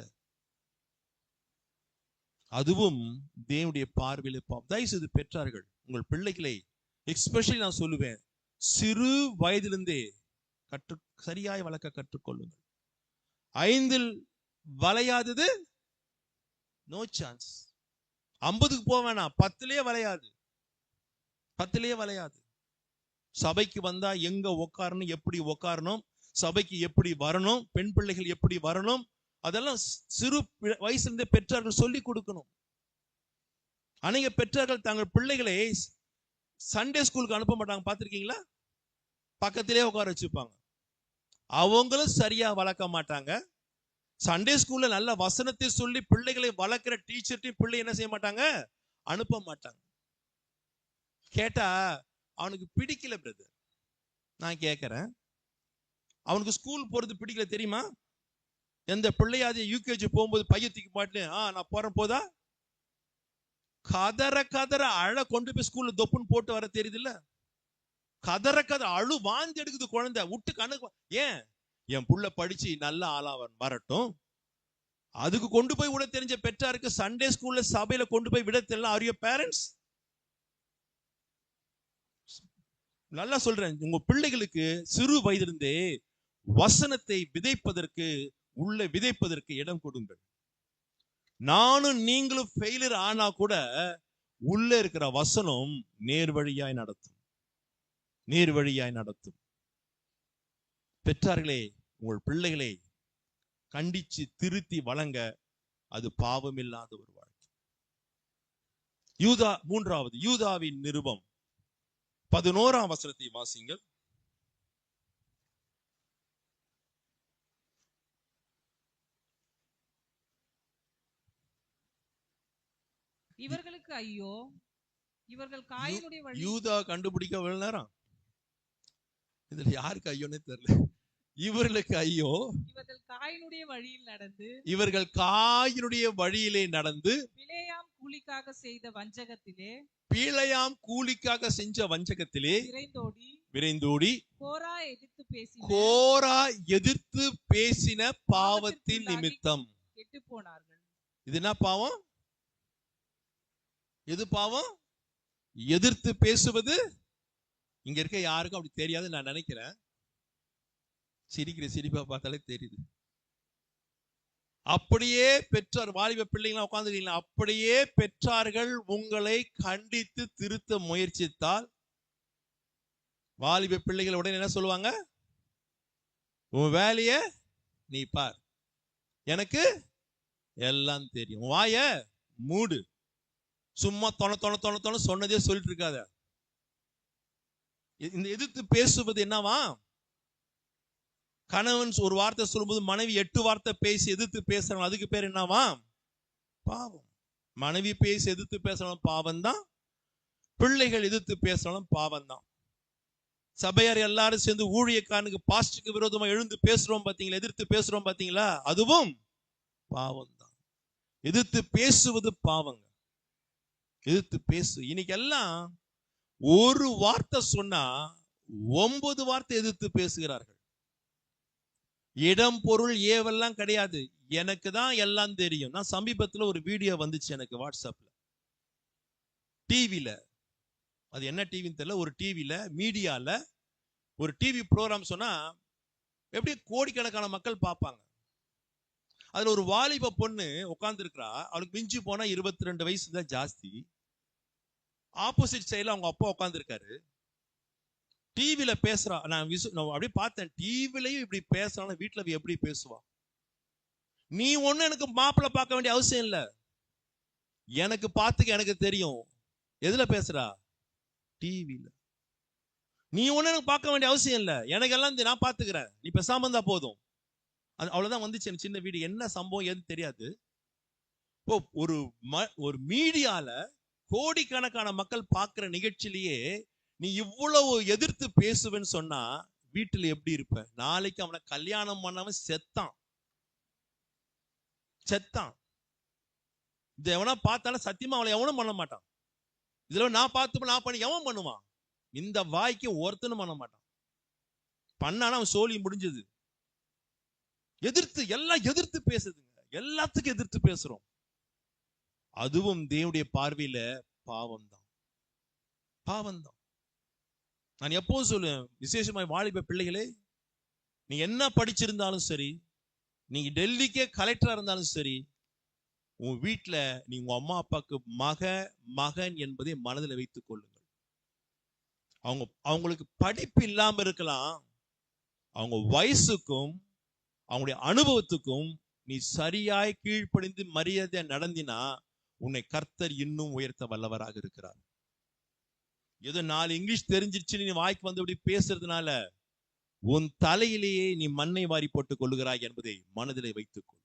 அதுவும் தேவனுடைய பார்வையில் பாவம். தயவு செய்து பெற்றார்கள் உங்கள் பிள்ளைகளை, எஸ்பெஷலி நான் சொல்லுவேன், சிறு வயதிலிருந்தே சரியாய் வளர்க்க கற்றுக்கொள்ளுங்கள். 5 வளையாதது நோ சான்ஸ். 50க்கு போக வேணாம், 10லயே வளையாது, 10லயே வளையாது. சபைக்கு வந்தா எங்க உட்காரணும், எப்படி உட்காரணும், சபைக்கு எப்படி வரணும், பெண் பிள்ளைகள் எப்படி வரணும், அதெல்லாம் சிறு வயசுலேருந்தே பெற்றார்கள் சொல்லி கொடுக்கணும். அநேக பெற்றார்கள் தங்கள் பிள்ளைகளை சண்டே ஸ்கூலுக்கு அனுப்ப மாட்டாங்க. பார்த்திருக்கீங்களா? பக்கத்திலே உட்கார வச்சுப்பாங்க. அவங்களும் சரியா வளர்க்க மாட்டாங்க. சண்டே ஸ்கூல்ல நல்ல வசனத்தை சொல்லி பிள்ளைகளை வளர்க்கிற டீச்சர்ட்டையும் பிள்ளை என்ன செய்ய மாட்டாங்க? அனுப்ப மாட்டாங்க. கேட்டா அவனுக்கு பிடிக்கல பிரதர். நான் கேட்கிறேன், அவனுக்கு ஸ்கூல் போறது பிடிக்கல தெரியுமா? எந்த பிள்ளையாவது யூகேஜி போகும்போது பையத்துக்கு மாட்டு நான் போறேன் போதா, கதற கதற அழ கொண்டு போய் ஸ்கூல்ல தொப்புன்னு போட்டு வர தெரியுது இல்ல? கதற கதற அழு வாந்தி எடுக்குது குழந்தை விட்டு கணக்கு. ஏன்? என் புள்ள படிச்சு நல்ல ஆளா வரட்டும், அதுக்கு கொண்டு போய் விட தெரிஞ்ச பெற்றாருக்கு சண்டே ஸ்கூல்ல சபையில கொண்டு போய் விட தெரியல. Are you parents? நல்லா சொல்றேன், உங்க பிள்ளைகளுக்கு சிறு வயதிலிருந்தே வசனத்தை விதைப்பதற்கு விதைப்பதற்கு இடம் கொடுங்கள். நானும் நீங்களும் ஃபெயிலியர் ஆனா கூட உள்ள இருக்கிற வசனம் நேர்வழியாய் நடத்தும், நேர்வழியாய் நடத்தும். பெற்றார்களே, உங்கள் பிள்ளைகளை கண்டிச்சு திருத்தி வழங்க, அது பாவம் இல்லாத ஒரு வாழ்க்கை. மூன்றாவது யூதாவின் நிருபம் 11ஆம் வசனத்தை வாசிங்கள். இவர்களுக்கு ஐயோ, இவர்கள் காயினுடைய வழி. யூதா கண்டுபிடிக்க எவ்வளவு நேரம்? இதுல யாருக்கு ஐயோன்னே தெரியல. இவர்களுக்கு ஐயோ, இவர்கள் காயினுடைய வழியில் நடந்து, இவர்கள் காயினுடைய வழியிலே நடந்து பிலேயாம் கூலிக்காக செய்த வஞ்சகத்திலே, பிலேயாம் கூலிக்காக செஞ்ச வஞ்சகத்திலே விரைந்தோடி கோரா எதிர்த்து பேசின பாவத்தின் நிமித்தம் கெட்டு போனார்கள். இது என்ன பாவம்? எது பாவம்? எதிர்த்து பேசுவது. இங்க இருக்க யாருக்கும் அப்படி தெரியாது நான் நினைக்கிறேன். சிரிப்பா பார்த்தாலே தெரியுது. அப்படியே பெற்றார், வாலிப பிள்ளைங்களா உட்கார்ந்துருக்கீங்களா, அப்படியே பெற்றார்கள் உங்களை கண்டித்து திருத்த முயற்சித்தால், வாலிப பிள்ளைகள் உடனே என்ன சொல்லுவாங்க? உன் வேலைய நீ பார், எனக்கு எல்லாம் தெரியும், வாய மூடு, சும்மா தொண சொன்னதே சொல்லிட்டு இருக்காத. இந்த எதிர்த்து பேசுவது என்னவா? கணவன் ஒரு வார்த்தை சொல்லும்போது மனைவி 8 வார்த்தை பேசி எதிர்த்து பேசுறாங்க, அதுக்கு பேர் என்னவா? பாவம். மனைவி பேசி எதிர்த்து பேசணும் பாவம் தான், பிள்ளைகள் எதிர்த்து பேசணும் பாவம் தான். சபையார் எல்லாரும் சேர்ந்து ஊழியக்காரனுக்கு பாஸ்டருக்கு விரோதமா எழுந்து பேசுறோம் பாத்தீங்களா, எதிர்த்து பேசுறோம் பாத்தீங்களா, அதுவும் பாவம் தான். எதிர்த்து பேசுவது பாவங்க. எதிர்த்து பேசு. இன்னைக்கு எல்லாம் ஒரு வார்த்தை சொன்னா 9 வார்த்தை எதிர்த்து பேசுகிறார்கள். இடம் பொருள் ஏவெல்லாம் கிடையாது, எனக்கு தான் எல்லாம் தெரியும். நான் சமீபத்தில் ஒரு வீடியோ வந்துச்சு எனக்கு வாட்ஸ்அப்ல, டிவில, அது என்ன டிவின்னு தெரியல, ஒரு டிவில மீடியால ஒரு டிவி ப்ரோக்ராம் சொன்னா எப்படி கோடிக்கணக்கான மக்கள் பார்ப்பாங்க. அதுல ஒரு வாலிப பொண்ணு உட்கார்ந்து இருக்கிறா, அவளுக்கு மிஞ்சி போனா 22 வயசு தான் ஜாஸ்தி. ஆப்போசிட் சைடுல அவங்க அப்பா உட்கார்ந்து இருக்காரு, டிவில பேசுறா. நான் அப்படியே பார்த்தேன், டிவிலையும் இப்படி பேசுறான்னு வீட்டுல எப்படி பேசுவா? நீ ஒண்ணு எனக்கு மாப்பிள்ளை பார்க்க வேண்டிய அவசியம் இல்ல, எனக்கு பார்த்துக்க எனக்கு தெரியும். எதுல பேசுறா? டிவில. நீ ஒண்ணு எனக்கு பார்க்க வேண்டிய அவசியம் இல்ல, எனக்கு எல்லாம் நான் பார்த்துக்கிறேன், நீ பேசாம இருந்தா போதும். அவ்வளவுதான் வந்துச்சு எனக்கு சின்ன வீடியோ. என்ன சம்பவம் எதுன்னு தெரியாது. ஒரு மீடியால கோடிக்கணக்கான மக்கள் பார்க்கிற நிகழ்ச்சியிலேயே நீ இவ்வளவு எதிர்த்து பேசுவேன்னு சொன்னா வீட்டுல எப்படி இருப்ப? நாளைக்கு அவனை கல்யாணம் பண்ணவன் செத்தான். இது எவனா பார்த்தாலும் சத்தியமா அவளை எவனும் பண்ண மாட்டான். இதுல நான் பண்ணி எவன் பண்ணுவான்? இந்த வாய்க்கு ஒருத்தனும் பண்ண மாட்டான். பண்ணானா அவன் சோழி முடிஞ்சது. எல்லாம் எதிர்த்து பேசுதுங்க, எல்லாத்துக்கும் எதிர்த்து பேசுறோம். அதுவும் தேவனுடைய பார்வையில பாவம் தான். நான் எப்போது சொல்லுவேன், விசேஷமாய் வாலிப பிள்ளைகளே, நீ என்ன படிச்சிருந்தாலும் சரி, நீங்க டெல்லிக்கே கலெக்டரா இருந்தாலும் சரி, உன் வீட்டுல நீ உங்க அம்மா அப்பாவுக்கு மகன் என்பதை மனதில் வைத்துக் கொள்ளுங்கள். அவங்களுக்கு படிப்பு இல்லாம இருக்கலாம், அவங்க வயசுக்கும் அவங்களுடைய அனுபவத்துக்கும் நீ சரியாய் கீழ்ப்படிந்து மரியாதை நடந்தினா உன்னை கர்த்தர் இன்னும் உயர்த்த வல்லவராக இருக்கிறார். ஏதோ 4 இங்கிலீஷ் தெரிஞ்சிருச்சு நீ வாய்க்கு வந்து இப்படி பேசுறதுனால உன் தலையிலேயே நீ மண்ணை வாரி போட்டுக் கொள்ளுகிறாய் என்பதை மனதிலே வைத்துக்கொள்.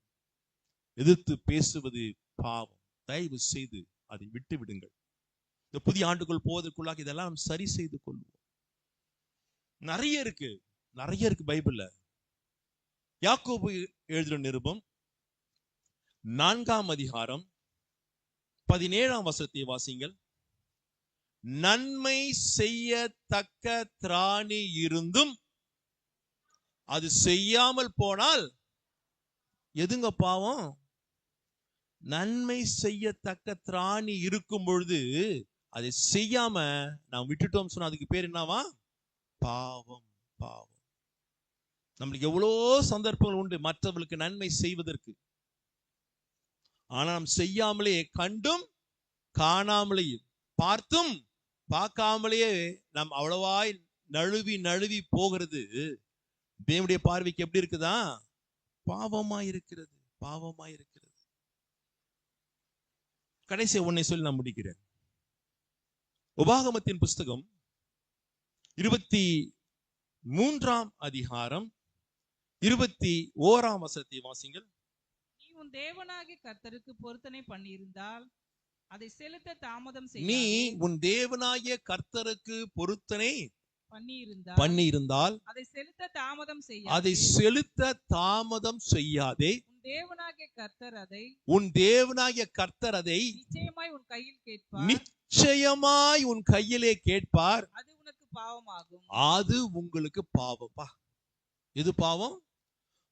எதிர்த்து பேசுவது பாவம், தயவு செய்து அதை விட்டு விடுங்கள். இந்த புதிய ஆண்டுக்குள் போவதற்குள்ளாக இதெல்லாம் நாம் சரி செய்து கொள்வோம். நிறைய இருக்கு பைபிள்ல. யாக்கோபு எழுதின நிருபம் 4ஆம் அதிகாரம் 17ஆம் வசனத்தை வாசிங்கள். நன்மை செய்யத்தக்க திராணி இருந்தும் அது செய்யாமல் போனால் எதுங்க பாவம்? நன்மை செய்யத்தக்க திராணி இருக்கும் பொழுது அதை செய்யாம நாம் விட்டுட்டோம் சொன்னா அதுக்கு பேர் என்னவா? பாவம். பாவம். நம்மளுக்கு எவ்வளோ சந்தர்ப்பங்கள் உண்டு மற்றவர்களுக்கு நன்மை செய்வதற்கு. ஆனா நாம் செய்யாமலே, கண்டும் காணாமலேயே, பார்த்தும் பார்க்காமலேயே நாம் அவ்வளவாய் நழுவி போகிறது தேவனுடைய பார்வைக்கு எப்படி இருக்குதா? பாவமாய் இருக்கிறது. பாவமாய் இருக்கிறது. கடைசி ஒன்னை சொல்லி நான் முடிக்கிறேன். உபாகமத்தின் புஸ்தகம் 23ஆம் அதிகாரம் 21ஆம் வசனத்தை வாசிங்கள். நீ உன் தேவனாகிய கர்த்தருக்கு பொருத்தனை பண்ணியிருந்தால் அதை செலுத்த தாமதம் நீ செய்யாதே. உன் தேவனாகிய கர்த்தருக்கு பொருத்தனை பண்ணியிருந்தால் அதை செலுத்த தாமதம் செய்யாதே. உன் தேவனாகிய கர்த்தர் அதை நிச்சயமாய் உன் கையில் கேட்பார். நிச்சயமாய் உன் கையிலே கேட்பார். அது உனக்கு பாவமாகும். அது உங்களுக்கு பாவப்பா. இது பாவம்.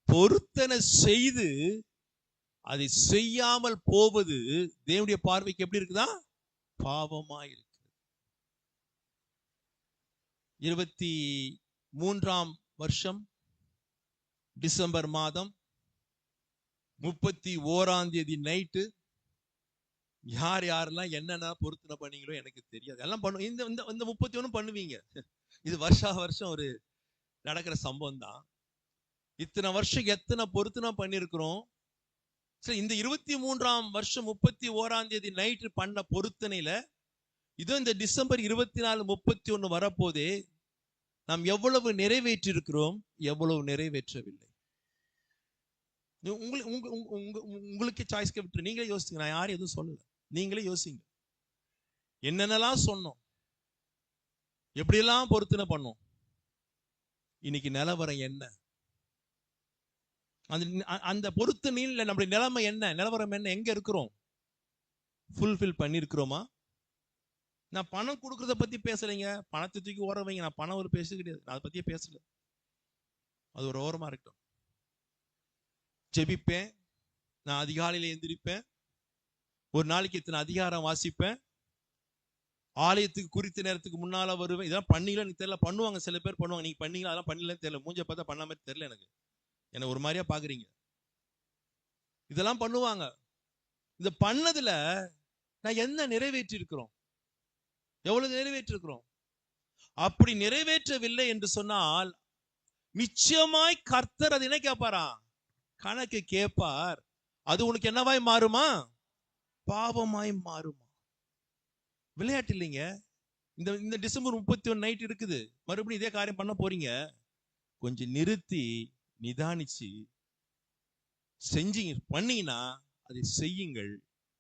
பொருத்தனை செய்து அதை செய்யாமல் போவது தேவனுடைய பார்வைக்கு எப்படி இருக்குதா? பாவமாய் இருக்கு. 23ஆம் வருஷம் டிசம்பர் மாதம் 31ஆம் தேதி நைட்டு யாரெல்லாம் என்னென்ன பொருத்தனை பண்ணீங்களோ எனக்கு தெரியாது. எல்லாம் பண்ணும். இந்த 31 பண்ணுவீங்க. இது வருஷம் ஒரு நடக்கிற சம்பவம் தான். இத்தனை வருஷம் எத்தனை பொருத்தனை பண்ணிருக்கிறோம். சரி, இந்த 23ஆம் வருஷம் 31ஆம் தேதி நைட்டு பண்ண பொருத்தனையில இதோ இந்த டிசம்பர் 24, 31 வரப்போதே நாம் எவ்வளவு நிறைவேற்றி இருக்கிறோம், எவ்வளவு நிறைவேற்றவில்லை. உங்களுக்கு சாய்ஸ் விட்டு நீங்களே யோசிங்க. நான் யாரும் எதுவும் சொல்லல. நீங்களே யோசிங்க. என்னென்னலாம் சொன்னோம், எப்படியெல்லாம் பொருத்தனை பண்ணோம், இன்னைக்கு நிலவரம் என்ன? அந்த பொருத்தனையில் நம்முடைய நிலைமை என்ன, நிலவரம் என்ன, எங்க இருக்கிறோம்? ஃபுல்ஃபில் பண்ணிருக்கிறோமா? நான் பணம் கொடுக்கறத பத்தி பேசலைங்க. பணத்தை தூக்கி ஓர வைங்க. நான் பணம் ஒரு பேச கிடையாது. நான் அதை பத்தியே பேசல. அது ஒரு ஓரமா இருக்கட்டும். ஜெபிப்பேன். நான் அதிகாலையில எந்திரிப்பேன். ஒரு நாளைக்கு இத்தனை அதிகாரம் வாசிப்பேன். ஆலயத்துக்கு குறித்த நேரத்துக்கு முன்னால வருவேன். இதெல்லாம் பண்ணீங்களா எனக்கு தெரியல. பண்ணுவாங்க, சில பேர் பண்ணுவாங்க. நீங்க பண்ணீங்களா? அதெல்லாம் பண்ணலன்னு தெரியல. மூஞ்ச பார்த்தா பண்ண மாதிரி தெரியல எனக்கு. என்ன ஒரு மாதிரியா பாக்குறீங்க. இதெல்லாம் பண்ணுவாங்க. இத பண்ணதுல நான் என்ன நிறைவேற்றி இருக்கிறோம், எவ்வளவு நிறைவேற்றிருக்கிறோம்? அப்படி நிறைவேற்றவில்லை என்று சொன்னால் நிச்சயமாய் கர்த்தர் அது என்ன கேட்பாரா? கணக்கு கேட்பார். அது உனக்கு என்னவாய் மாறுமா? பாவமாய் மாறுமா? விளையாட்டு இல்லைங்க. இந்த டிசம்பர் 31 நைட் இருக்குது. மறுபடியும் இதே காரியம் பண்ண போறீங்க. கொஞ்சம் நிறுத்தி நிதானிச்சு செஞ்சீங்க, பண்ணீங்கன்னா அதை செய்யுங்கள்.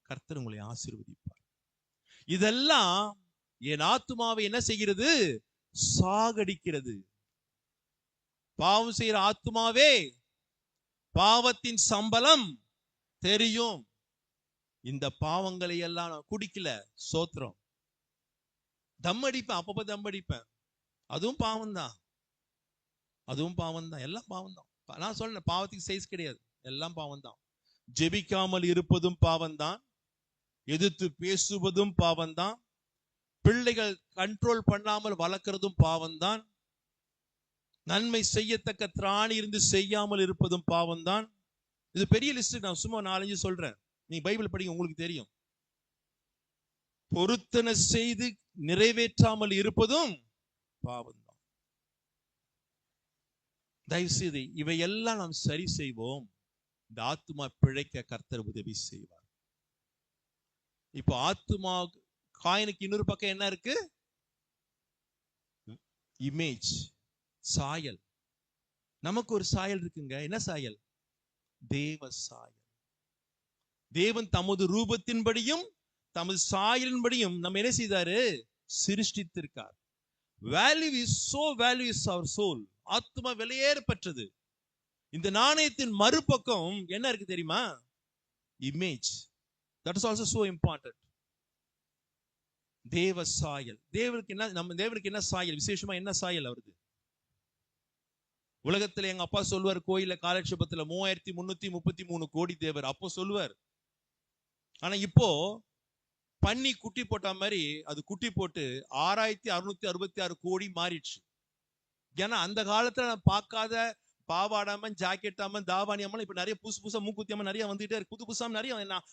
கர்த்தர் உங்களை ஆசீர்வதிப்பார். இதெல்லாம் என் ஆத்துமாவை என்ன செய்கிறது? சாகடிக்கிறது. பாவம் செய்கிற ஆத்துமாவே, பாவத்தின் சம்பளம் தெரியும். இந்த பாவங்களை எல்லாம் நான் குடிக்கல. சோத்திரம். தம் அடிப்பேன், அப்பப்ப தம் அடிப்பேன். அதுவும் பாவம் தான். அதுவும் பாவம் தான். எல்லாம் பாவம் தான். நான் சொல்றேன், பாவத்துக்கு சைஸ் கிடையாது. எல்லாம் பாவம் தான். ஜெபிக்காமல் இருப்பதும் பாவம் தான். எதிர்த்து பேசுவதும் பாவம் தான். பிள்ளைகள் கண்ட்ரோல் பண்ணாமல் வளர்க்கிறதும் பாவம் தான். நன்மை செய்யத்தக்க திராணி இருந்து செய்யாமல் இருப்பதும் பாவம் தான். இது பெரிய லிஸ்ட். நான் சும்மா 4-5 சொல்றேன். நீங்க பைபிள் படிங்க, உங்களுக்கு தெரியும். பொருத்தனை செய்து நிறைவேற்றாமல் இருப்பதும் பாவம் தான். தயவு செய்து இவையெல்லாம் நாம் சரி செய்வோம். இந்த ஆத்துமா பிழைக்க கர்த்தர் உதவி செய்வார். இப்போ ஆத்துமா காயினுக்கு இன்னொரு பக்கம் என்ன இருக்கு? இமேஜ், சாயல். நமக்கு ஒரு சாயல் இருக்குங்க. என்ன சாயல்? தேவ சாயல். தேவன் தமது ரூபத்தின்படியும் தமது சாயலின்படியும் நம்ம என்ன செய்தாரு? சிருஷ்டித்திருக்கார். Value is so value is அவர் சோல். ஆத்மா விலையேறப்பட்டது. இந்த நாணயத்தின் மறுபக்கம் என்ன இருக்கு தெரியுமா? Image. That is also so important. தேவ சாயல். தேவனுக்கு என்ன, நம்ம தேவனுக்கு என்ன சாயல்? விசேஷமா என்ன சாயல் அவருக்கு? உலகத்துல எங்க அப்பா சொல்லுவார், கோயில காலட்சேபத்துல 3333 கோடி தேவர் அப்போ சொல்லுவார். ஆனா இப்போ பன்னி குட்டி போட்ட மாதிரி அது குட்டி போட்டு 6666 கோடி மாறிடுச்சு. ஏன்னா அந்த காலத்துல நான் பார்க்காத பாவாடாம ஜாக்கெட்டாம தாவாணியாம இப்ப நிறைய புதுசு புதுசா மூக்குத்தியாம நிறைய வந்துட்டே இருக்கு. புது புதுசா நிறைய.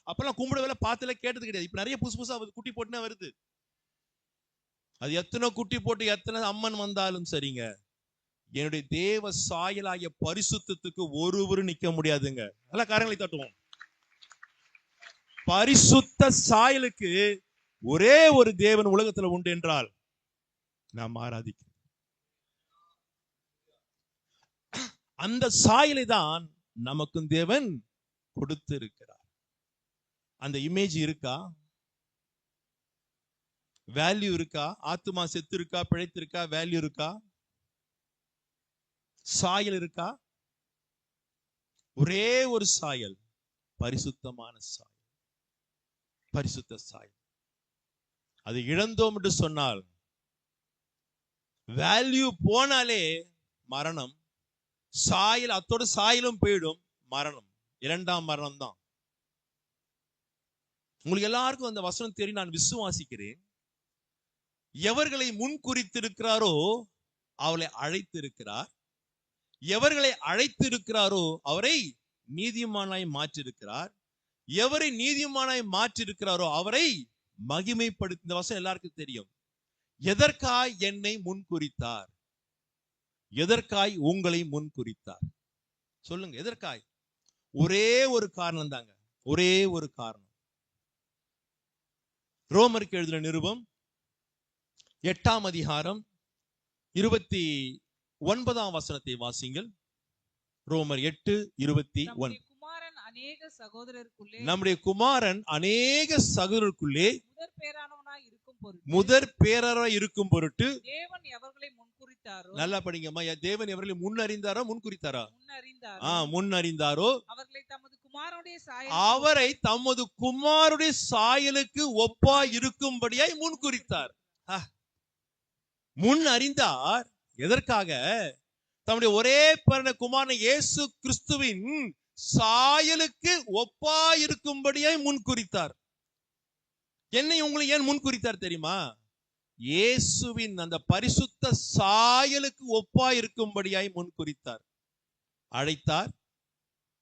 அப்பெல்லாம் கும்பிடவே பார்த்தல கேட்டது கிடையாது. இப்ப நிறைய புதுசு புதுசா குட்டி போட்டுனே வருது. அது எத்தனை குட்டி போட்டு எத்தனை அம்மன் வந்தாலும் சரிங்க, என்னுடைய தேவ சாயலாகிய பரிசுத்தத்துக்கு ஒருவரும் நிக்க முடியாதுங்க. நல்ல காரியங்களை தட்டுவோம். பரிசுத்த சாயலுக்கு ஒரே ஒரு தேவன் உலகத்துல உண்டு என்றால் நாம் ஆராதிக்கிறோம். அந்த சாயலை தான் நமக்கும் தேவன் கொடுத்து இருக்கிறார். அந்த இமேஜ் இருக்கா? வேல்யூ இருக்கா? ஆத்துமா செத்து இருக்கா, பிழைத்திருக்கா? வேல்யூ இருக்கா? சாயல் இருக்கா? ஒரே ஒரு சாயல், பரிசுத்தமான சாயல், பரிசுத்த சாயல். அது இழந்தோம் என்று சொன்னால், வேல்யூ போனாலே மரணம், சாயல் அத்தோட சாயலும் போயிடும், மரணம். இரண்டாம் மரணம் தான். உங்களுக்கு எல்லாருக்கும் அந்த வசனம் தெரியும், நான் விசுவாசிக்கிறேன். எவர்களை முன் குறித்திருக்கிறாரோ அவளை அழைத்திருக்கிறார். எவர்களை அழைத்திருக்கிறாரோ அவரை நீதிமானாய் மாற்றிருக்கிறார். எவரை நீதிமானாய் மாற்றிருக்கிறாரோ அவரை மகிமைப்படுத்த. இந்த வசனம் எல்லாருக்கும் தெரியும். எதற்காய் என்னை முன் குறித்தார்? எதற்காய் உங்களை முன் குறித்தார்? சொல்லுங்க, எதற்காய்? ஒரே ஒரு காரணம் தாங்க, ஒரே ஒரு காரணம். ரோமருக்கு எழுதின நிருபம் 8ஆம் அதிகாரம் 29ஆம் வசனத்தை வாசிங்கள். ரோமர் 8:21. நம்முடைய குமாரன் அநேக சகோதரருக்குள்ளே முதற் பேராய் இருக்கும் பொருட்டு தேவன் எவர்களை முன்குறித்தாரோ, நல்லா படிங்கம்மா, தேவன் எவர்களை முன்னறிந்தாரோ முன்குறித்தாரா? முன்னறிந்தாரோ அவரை தமது குமாரனுடைய சாயலுக்கு ஒப்பாய் இருக்கும்படியாய் முன்குறித்தார். முன் அறிந்தார். எதற்காக? தம்முடைய ஒரே பிறந்த குமாரன் இயேசு கிறிஸ்துவின் சாயலுக்கு ஒப்பாய் இருக்கும்படியாய் முன்குறித்தார். என்னை உங்களை ஏன் முன்குறித்தார் தெரியுமா? இயேசுவின் அந்த பரிசுத்த சாயலுக்கு ஒப்பாய் இருக்கும்படியாய் முன்குறித்தார். அழைத்தார்,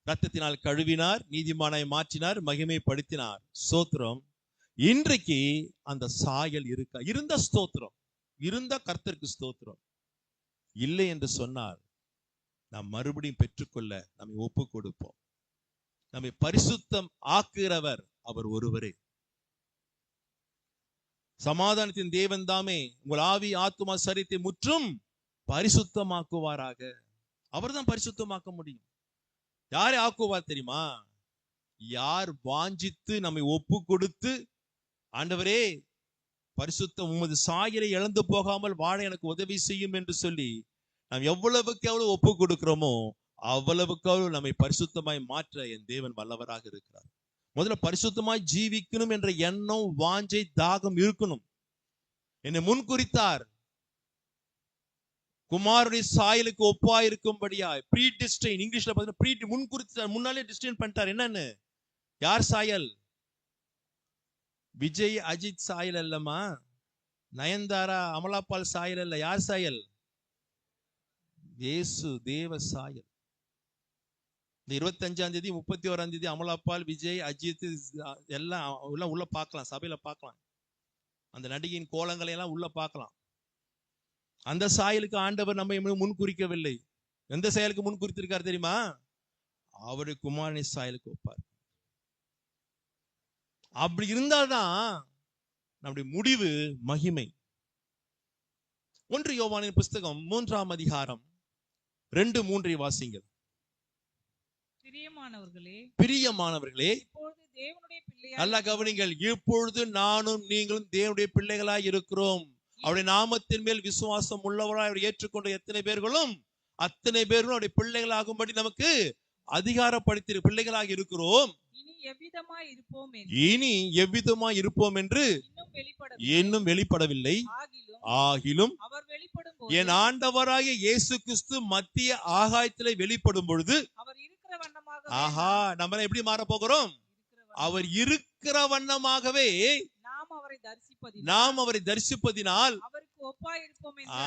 இரத்தத்தினால் கழுவினார், நீதிமானாய் மாற்றினார், மகிமைப்படுத்தினார். ஸ்தோத்திரம். இன்றைக்கு அந்த சாயல் இருக்கா? இருந்த ஸ்தோத்திரம், இருந்த கர்த்தருக்கு ஸ்தோத்திரம். இல்லை என்று சொன்னால் நாம் மறுபடியும் பெற்றுக்கொள்ள நம்மை ஒப்பு கொடுப்போம். நம்மை பரிசுத்தம் ஆக்குகிறவர் அவர் ஒருவரே. சமாதானத்தின் தேவன் தாமே உங்கள் ஆவி ஆத்துமா சரீரத்தை முற்றும் பரிசுத்தமாக்குவாராக. அவர் தான் பரிசுத்தமாக்க முடியும். யாரை ஆக்குவார் தெரியுமா? யார் வாஞ்சித்து நம்மை ஒப்பு கொடுத்து, ஆண்டவரே பரிசுத்தம் உமது சாயலை இழந்து போகாமல் வாழ எனக்கு உதவி செய்யும் என்று சொல்லி நாம் எவ்வளவுக்கு எவ்வளவு ஒப்பு கொடுக்கிறோமோ அவ்வளவுக்கு அவ்வளவு நம்மை பரிசுத்தமாய் மாற்ற என் தேவன் வல்லவராக இருக்கிறார். முதல்ல பரிசுத்தமாய் ஜீவிக்கணும் என்ற எண்ணம், வாஞ்சை, தாகம் இருக்கணும். என்னை முன்குறித்தார், குமாரனுடைய சாயலுக்கு ஒப்பா இருக்கும்படியாய். ப்ரீ டிஸ்டைன், இங்கிலீஷ்ல பாத்தீங்கன்னா முன்குறித்தார், முன்னாலே டிஸ்டைன் பண்ணிட்டார். என்னன்னு? யார் சாயல்? விஜய் அஜித் சாயல் அல்லமா, நயன்தாரா அமலாபால் சாயல் அல்ல. யார் சாயல்? இயேசு தேவ சாயல். இந்த 25ஆம் தேதி 31ஆம் தேதி அமலாபால், விஜய், அஜித் எல்லாம் உள்ள பார்க்கலாம், சபையில பார்க்கலாம். அந்த நடிகையின் கோலங்களை எல்லாம் உள்ள பார்க்கலாம். அந்த சாயலுக்கு ஆண்டவர் நம்ம முன் குறிக்கவில்லை. எந்த சாயலுக்கு முன் குறித்திருக்கார் தெரியுமா? அவருடைய குமாரனை சாயலுக்கு ஒப்பார். அப்படி இருந்தால்தான் நம்முடைய முடிவு மகிமை. 1 யோவானின் புஸ்தகம் 3ஆம் அதிகாரம் 2-3 வாசிங்கள். பிரியமானவர்களே, பிரியமானவர்களே, இப்பொழுது தேவனுடைய பிள்ளையாய் நல்லா கவனிங்கள். இப்பொழுது நானும் நீங்களும் தேவனுடைய பிள்ளைகளாய் இருக்கிறோம். அவருடைய நாமத்தின் மேல் விசுவாசம் உள்ளவராய் அவர் ஏற்றுக்கொண்ட எத்தனை பேர்களும் அத்தனை பேரும் அவருடைய பிள்ளைகளாகும்படி நமக்கு அதிகாரப்படுத்தி பிள்ளைகளாக இருக்கிறோம். இனி எவ்விதமாய் இருப்போம் என்று இன்னும் வெளிப்படவில்லை. ஆகிலும் அவர் வெளிப்படும் என் ஆண்டவராகிய இயேசு கிறிஸ்து மத்திய ஆகாயத்திலே வெளிப்படும் பொழுது அவர் இருக்கிற வண்ணமாக நம்ம எப்படி மாற போகிறோம்? அவர் இருக்கிற வண்ணமாகவே நாம் அவரை தரிசிப்பதினால் அவருக்கு ஒப்பாய் இருப்போம் என்று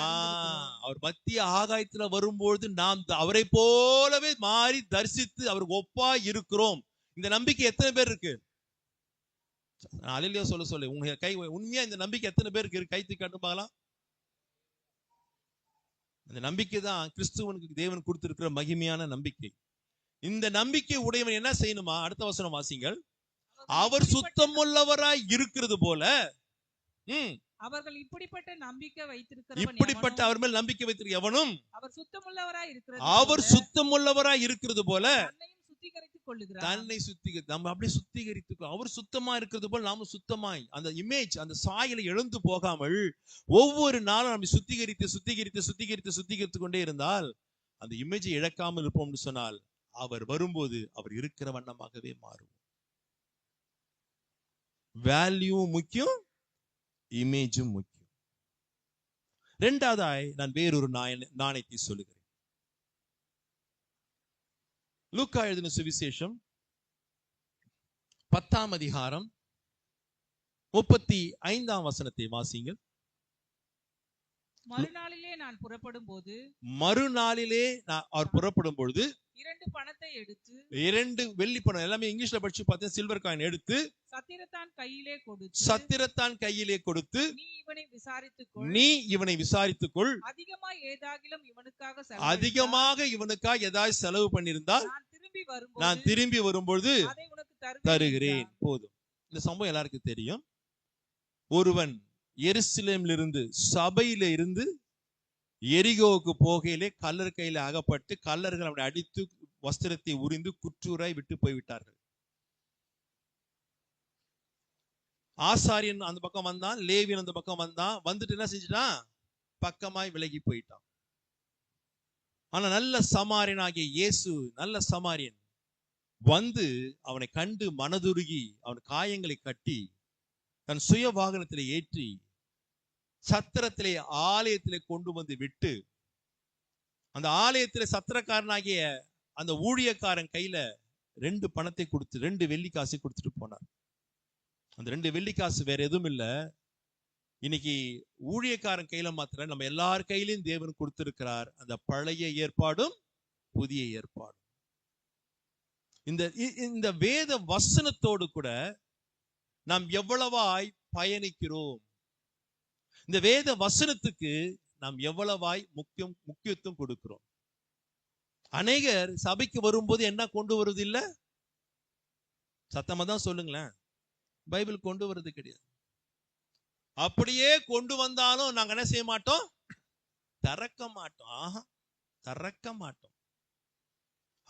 அவர் மத்திய ஆகாயத்துல வரும்பொழுது நாம் அவரை போலவே மாறி தரிசித்து அவருக்கு ஒப்பாய் இருக்கிறோம். இந்த நம்பிக்கை எத்தனை பேர் இருக்கு? அல்லேலூயா சொல்ல உங்க கை உண்மையா இந்த நம்பிக்கை எத்தனை பேருக்கு இருக்கு? கை தூக்கி காட்டு பார்க்கலாம். இந்த நம்பிக்கை தான் கிறிஸ்துவனுக்கு தேவன் கொடுத்திருக்கிற மகிமையான நம்பிக்கை. இந்த நம்பிக்கை உடையவன் என்ன செய்யணுமா? அடுத்த வசனம் வாசிங்கள். அவர் சுத்தமுள்ளவராய் இருக்கிறது போல அவர்கள் இப்படிப்பட்ட நம்பிக்கை இப்படிப்பட்ட அவர் மேல் நம்பிக்கை வைத்திருக்க எவனும் அவர் சுத்தமுள்ளவராய் இருக்கிறது போல தன்னை சுத்திகரித்து நம்ம அப்படியே சுத்திகரித்து அவர் சுத்தமா இருக்கிறது போல நாம சுத்தமாய் அந்த இமேஜ் அந்த சாயலை எழுந்து போகாமல் ஒவ்வொரு நாளும் நம்ம சுத்திகரித்து கொண்டே இருந்தால் அந்த இமேஜை இழக்காமல் இருப்போம்னு சொன்னால் அவர் வரும்போது அவர் இருக்கிற வண்ணமாகவே மாறும். வேல்யூ முக்கியம், இமேஜும் முக்கியம். இரண்டாவதாய் நான் வேறொரு நாணயத்தை சொல்லுகிறேன். லூக்கா எழுதின சுவிசேஷம் 10ஆம் அதிகாரம் 35ஆம் வசனத்தை வாசிங்கள். மறுநாளிலே நான் புறப்படும் பொழுது 2 பணத்தை எடுத்து 2 வெள்ளி பணம் எல்லாமே இங்கிலீஷ்ல படிச்சு பார்த்தேன். சில்வர் காயின் எடுத்து சத்திரத்தான் கையிலே கொடுத்து நீ இவனை விசாரித்துக்கொள். அதிகமாக இவனுக்காக ஏதாவது செலவு பண்ணியிருந்தால் நான் திரும்பி வரும்பொழுது தருகிறேன். போதும். இந்த சம்பவம் எல்லாருக்கும் தெரியும். ஒருவன் எருசலேமில் இருந்து சபையில இருந்து எரிகோவுக்கு போகையிலே கல்லர் கையில அகப்பட்டு கல்லர்கள் அவனை அடித்து வஸ்திரத்தை உரிந்து குற்றூராய் விட்டு போய்விட்டார்கள். ஆசாரியன் அந்த பக்கம் வந்தான், லேவியன் அந்த பக்கம் வந்தான். வந்துட்டு என்ன செஞ்சுட்டான்? பக்கமாய் விலகி போயிட்டான். ஆனா நல்ல சமாரியன் ஆகிய இயேசு, நல்ல சமாரியன் வந்து அவனை கண்டு மனதுருகி அவன் காயங்களை கட்டி தன் சுய வாகனத்திலே ஏற்றி சத்திரத்திலே ஆலயத்திலே கொண்டு வந்து விட்டு அந்த ஆலயத்திலே சத்திரக்காரனாகிய அந்த ஊழியக்காரன் கையில 2 பணத்தை கொடுத்து 2 வெள்ளிக்காசை கொடுத்துட்டு போனார். அந்த 2 வெள்ளிக்காசு வேற எதுவும் இல்ல. இன்னைக்கு ஊழியக்காரன் கையில மாத்திர நம்ம எல்லார் கையிலும் தேவன் கொடுத்திருக்கிறார் அந்த பழைய ஏற்பாடும் புதிய ஏற்பாடும். இந்த வேத வசனத்தோடு கூட நாம் எவ்வளவாய் பயணிக்கிறோம், இந்த வேத வசனத்துக்கு நாம் எவ்வளவாய் முக்கியத்துவம் கொடுக்கிறோம். அநேகர் சபைக்கு வரும்போது என்ன கொண்டு வருவது இல்ல? சத்தமா தான் சொல்லுங்களேன். பைபிள் கொண்டு வருது கிடையாது. அப்படியே கொண்டு வந்தாலும் நாங்க என்ன செய்ய மாட்டோம்? திறக்க மாட்டோம்.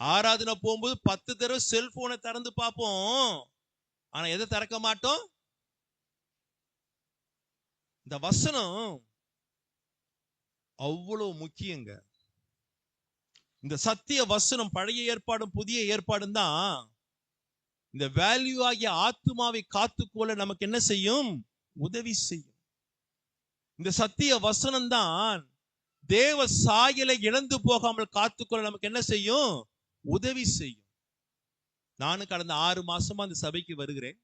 ஆராதனை போகும்போது 10 தடவை செல்போனை திறந்து பார்ப்போம். ஆனா எதை திறக்க மாட்டோம்? இந்த வசனம் அவ்வளவு முக்கியங்க. இந்த சத்திய வசனம் பழைய ஏற்பாடும் புதிய ஏற்பாடும் தான் இந்த வேல்யூ ஆகிய ஆத்துமாவை காத்துக்கொள்ள நமக்கு என்ன செய்யும்? உதவி செய்யும். இந்த சத்திய வசனம் தான் தேவ சாயலை இழந்து போகாமல் காத்துக்கொள்ள நமக்கு என்ன செய்யும்? உதவி செய்யும். நானும் கடந்த 6 மாசமா அந்த சபைக்கு வருகிறேன்.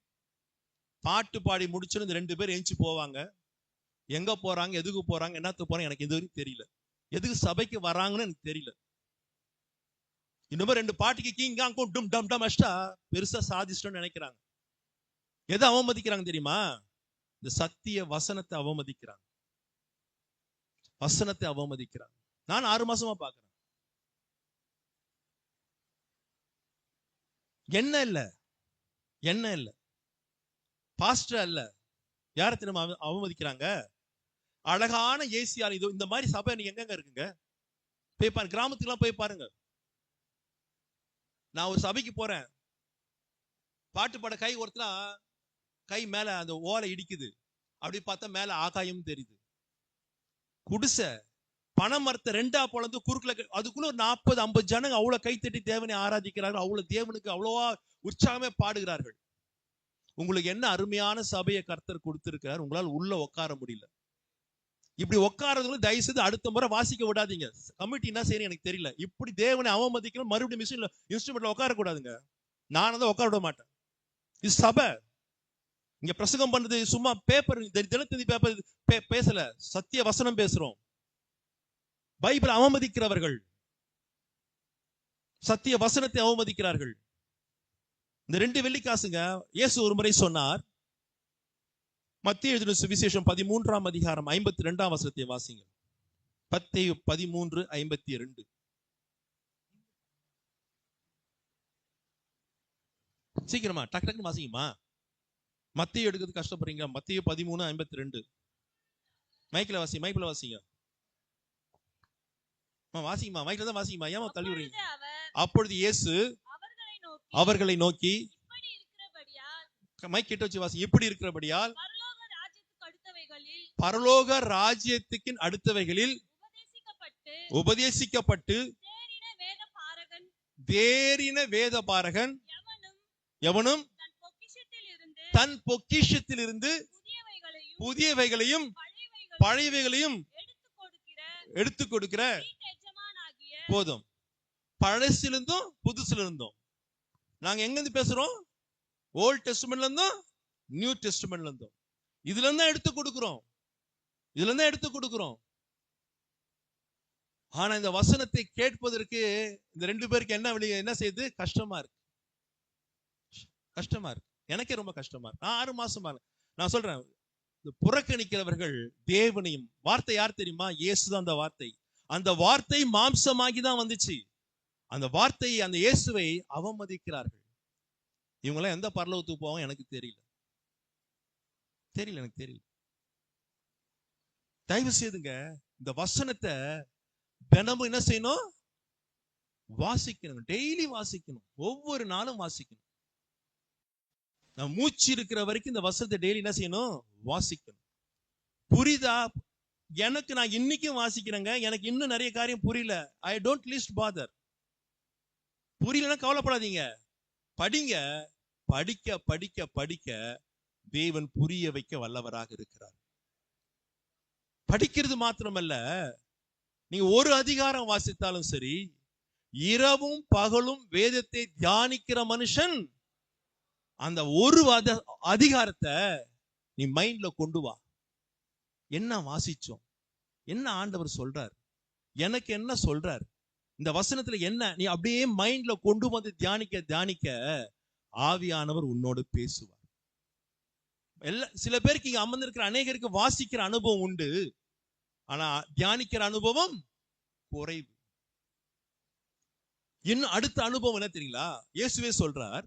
பாட்டு பாடி முடிச்சு இந்த 2 பேர் எஞ்சி போவாங்க. எங்க போறாங்க, எதுக்கு போறாங்க, என்னத்துக்கு போறாங்க எனக்கு எதுவும் தெரியல. எதுக்கு சபைக்கு வராங்கன்னு எனக்கு தெரியல. இன்னும் 2 பாட்டுக்கு கீங்காங்கும் டும் டம் டம் அஷ்டா பெருசா சாதிச்சிட்டோம்னு நினைக்கிறாங்க. எதை அவமதிக்கிறாங்க தெரியுமா? இந்த சத்திய வசனத்தை அவமதிக்கிறாங்க. நான் 6 மாசமா பாக்குறேன். என்ன இல்ல பாஸ்டர் அல்ல, யாரை திரும்ப அவமதிக்கிறாங்க? அழகான ஏசியார். இது இந்த மாதிரி சபை நீங்க எங்க இருக்குங்க? போய் பாருங்க, கிராமத்துக்குலாம் போய் பாருங்க. நான் ஒரு சபைக்கு போறேன், பாட்டு பாட கை ஒருத்தா கை மேல அந்த ஓலை இடிக்குது, அப்படி பார்த்தா மேல ஆகாயம் தெரியுது. குடிசை பனைமரத்தை ரெண்டா பொளந்து குறுக்குல, அதுக்குள்ள ஒரு 40-50 ஜனங்க அவ்வளவு கைத்தட்டி தேவனை ஆராதிக்கிறார்கள். அவ்வளவு தேவனுக்கு அவ்வளவா உற்சாகமே பாடுகிறார்கள். உங்களுக்கு என்ன அருமையான சபையை கர்த்தர் கொடுத்திருக்கிறார், உங்களால் உள்ள உட்கார முடியல. இப்படி உட்காரதுக்கு தயவு செய்து அடுத்த முறை வாசிக்க விடாதீங்க. கமிட்டி என்ன செய்யணும் எனக்கு தெரியல. இப்படி தேவனை அவமதிக்கணும், மறுபடியும் மிஷின்ல இன்ஸ்ட்ருமெண்ட்ல உட்கார கூடாதுங்க. நான் தான் உட்கார விட மாட்டேன். இது சபை. இங்க பிரசங்கம் பண்றது சும்மா பேப்பர், தினத்தந்தி பேப்பர் பேசல, சத்திய வசனம் பேசுறோம். பைபிள் அவமதிக்கிறவர்கள் சத்திய வசனத்தை அவமதிக்கிறார்கள். இந்த 2 வெள்ளிக்காசுங்க இயேசு ஒரு முறை சொன்னார். மத்தேயு எழுதின சுவிசேஷம் 13ஆம் அதிகாரம் 52ஆம் வசனத்தை வாசிங்க. மத்தேயு 13:52. சீக்கிரமா டக்கு டக்குன்னு வாசிங்கம்மா. மத்தேயு எடுக்கிறது கஷ்டப்படுறீங்க. மத்தேயு 13:52. மைக்ல வாசிங்க. வாசிங்கம்மா, மைக்ல தான் வாசிங்கம்மா, ஏமா தள்ளி விடுறீங்க? அப்பொழுது இயேசு அவர்களை நோக்கி, மைக் கிட்ட வச்சு வாசிங்க. இப்படி இருக்கிறபடியால் பரலோக ராஜ்யத்துக்கு அடுத்தவைகளில் உபதேசிக்கப்பட்டு தேறின வேத பாரகன் எவனும் தன் பொக்கிஷத்திலிருந்து புதியவைகளையும் பழையவைகளையும் எடுத்து கொடுக்கிற, போதும். பழசிலிருந்தும் புதுசிலிருந்தும் நாங்க எங்க இருந்து பேசுறோம்? ஓல்ட் டெஸ்டமெண்ட்ல இருந்தும் நியூ டெஸ்டமெண்ட்ல இருந்தும் இதுல இருந்தா எடுத்து கொடுக்கிறோம். ஆனா இந்த வசனத்தை கேட்பதற்கு இந்த 2 பேருக்கு என்ன செய்யுது? கஷ்டமா இருக்கு. எனக்கே ரொம்ப கஷ்டமா இருக்கு. நான் 6 மாசமா நான் சொல்றேன், புறக்கணிக்கிறவர்கள் தேவனையும், வார்த்தை யார் தெரியுமா? இயேசுதான் அந்த வார்த்தை. அந்த வார்த்தை மாம்சமாகி தான் வந்துச்சு. அந்த வார்த்தையை, அந்த இயேசுவை அவமதிக்கிறார்கள். இவங்கெல்லாம் எந்த பரலோகத்துக்கு போவாங்க எனக்கு தெரியல. தயவு செய்துங்க இந்த வசனத்தை தினமும் என்ன செய்யணும்? வாசிக்கணும். டெய்லி வாசிக்கணும். ஒவ்வொரு நாளும் வாசிக்கணும். நான் மூச்சு இருக்கிற வரைக்கும் இந்த வசனத்தை டெய்லி என்ன செய்யணும்? வாசிக்கணும். புரியுதா? எனக்கு நான் இன்னைக்கும் வாசிக்கிறேங்க, எனக்கு இன்னும் நிறைய காரியம் புரியல. I don't least bother. புரியலன்னா கவலைப்படாதீங்க, படிங்க. படிக்க படிக்க படிக்க தேவன் புரிய வைக்க வல்லவராக இருக்கிறார். படிக்கிறது மாத்திரமல்ல, நீங்க ஒரு அதிகாரம் வாசித்தாலும் சரி, இரவும் பகலும் வேதத்தை தியானிக்கிற மனுஷன் அந்த ஒரு அதிகாரத்தை நீ மைண்ட்ல கொண்டு வா. என்ன வாசிச்சோம், என்ன ஆண்டவர் சொல்றார், எனக்கு என்ன சொல்றார், இந்த வசனத்துல என்ன, நீ அப்படியே மைண்ட்ல கொண்டு வந்து தியானிக்க ஆவியானவர் உன்னோடு பேசுவார். சில பேருக்கு இங்க அமர்ந்திருக்கிற அநேகருக்கு வாசிக்கிற அனுபவம் உண்டு, ஆனா தியானிக்கிற அனுபவம் குறைவு. இன்னும் அடுத்த அனுபவம் என்ன தெரியுங்களா? இயேசுவே சொல்றார்.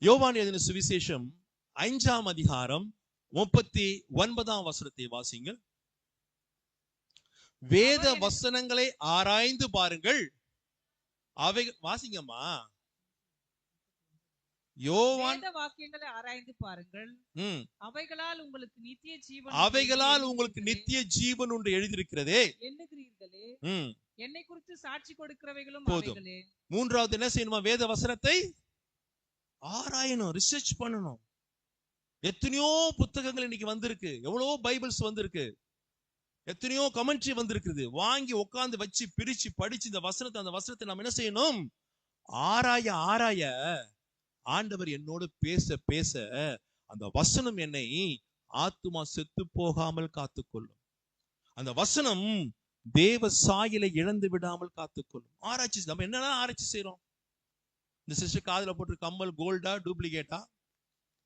யோவான் எழுதின சுவிசேஷம் 5ஆம் அதிகாரம் 39ஆம் வசனத்தை வாசிங்கள். வேத வசனங்களை ஆராய்ந்து பாருங்கள், அவை வாசிங்கம்மா. யோவான் வாக்கியங்களை ஆராய்ந்து பாருங்கள், அவைகளால் உங்களுக்கு நித்திய ஜீவன் ஒன்று எழுதியிருக்கிறதே எண்ணுகிறீர்களே, என்னை குறித்து சாட்சி கொடுக்கிறவைகளும் அவைகளே. 3வது என்ன செய்யணுமா? வேத வசனத்தை ஆராயணும், ரிசர்ச் பண்ணணும். எத்தனையோ புத்தகங்கள் இன்னைக்கு வந்திருக்கு, எவ்வளவோ பைபிள்ஸ் வந்திருக்கு, எத்தனையோ கமெண்ட்ரி வந்திருக்குது. வாங்கி உட்கார்ந்து வச்சு பிரிச்சு படிச்சு இந்த வசனத்தை, அந்த வசனத்தை நம்ம என்ன செய்யணும்? ஆராய ஆண்டவர் என்னோடு பேச பேச அந்த வசனம் என்னை ஆத்துமா செத்து போகாமல் காத்துக்கொள்ளும். அந்த வசனம் தேவ சாயலை இழந்து விடாமல் காத்துக்கொள்ளும். ஆராய்ச்சி. நம்ம என்னென்ன ஆராய்ச்சி செய்யறோம்? இந்த சிஸ்டர் காதுல போட்டு கம்மல் கோல்டா டூப்ளிகேட்டா,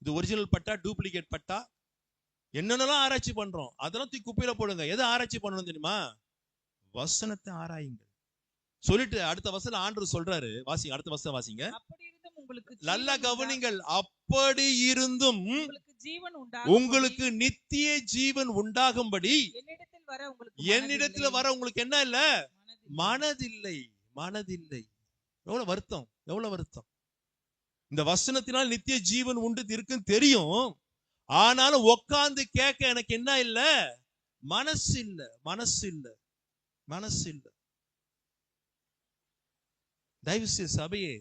இது ஒரிஜினல் பட்டா டூப்ளிகேட் பட்டா, என்னென்னலாம் ஆராய்ச்சி பண்றோம். அதெல்லாம் தூக்கி குப்பையில போடுங்க. எதை ஆராய்ச்சி பண்ணணும் தெரியுமா? வசனத்தை ஆராயுங்க சொல்லிட்டு அடுத்த வசனம் ஆண்டவர் சொல்றாரு. வாசிங்க, அடுத்த வசனம் வாசிங்க. நல்ல கவனிங்கள். அப்படி இருந்தும் உங்களுக்கு நித்திய ஜீவன் உண்டாகும்படி என்னிடத்தில் வர உங்களுக்கு என்ன இல்ல? மனதில்லை. எவ்வளவு வருத்தம், எவ்வளவு வருத்தம். இந்த வசனத்தினால் நித்திய ஜீவன் உண்டு இருக்குன்னு தெரியும், ஆனாலும் உட்கார்ந்து கேட்க எனக்கு என்ன இல்ல, மனசு இல்ல, மனசு இல்ல, மனசு இல்ல. தயவு செய்து சபையே,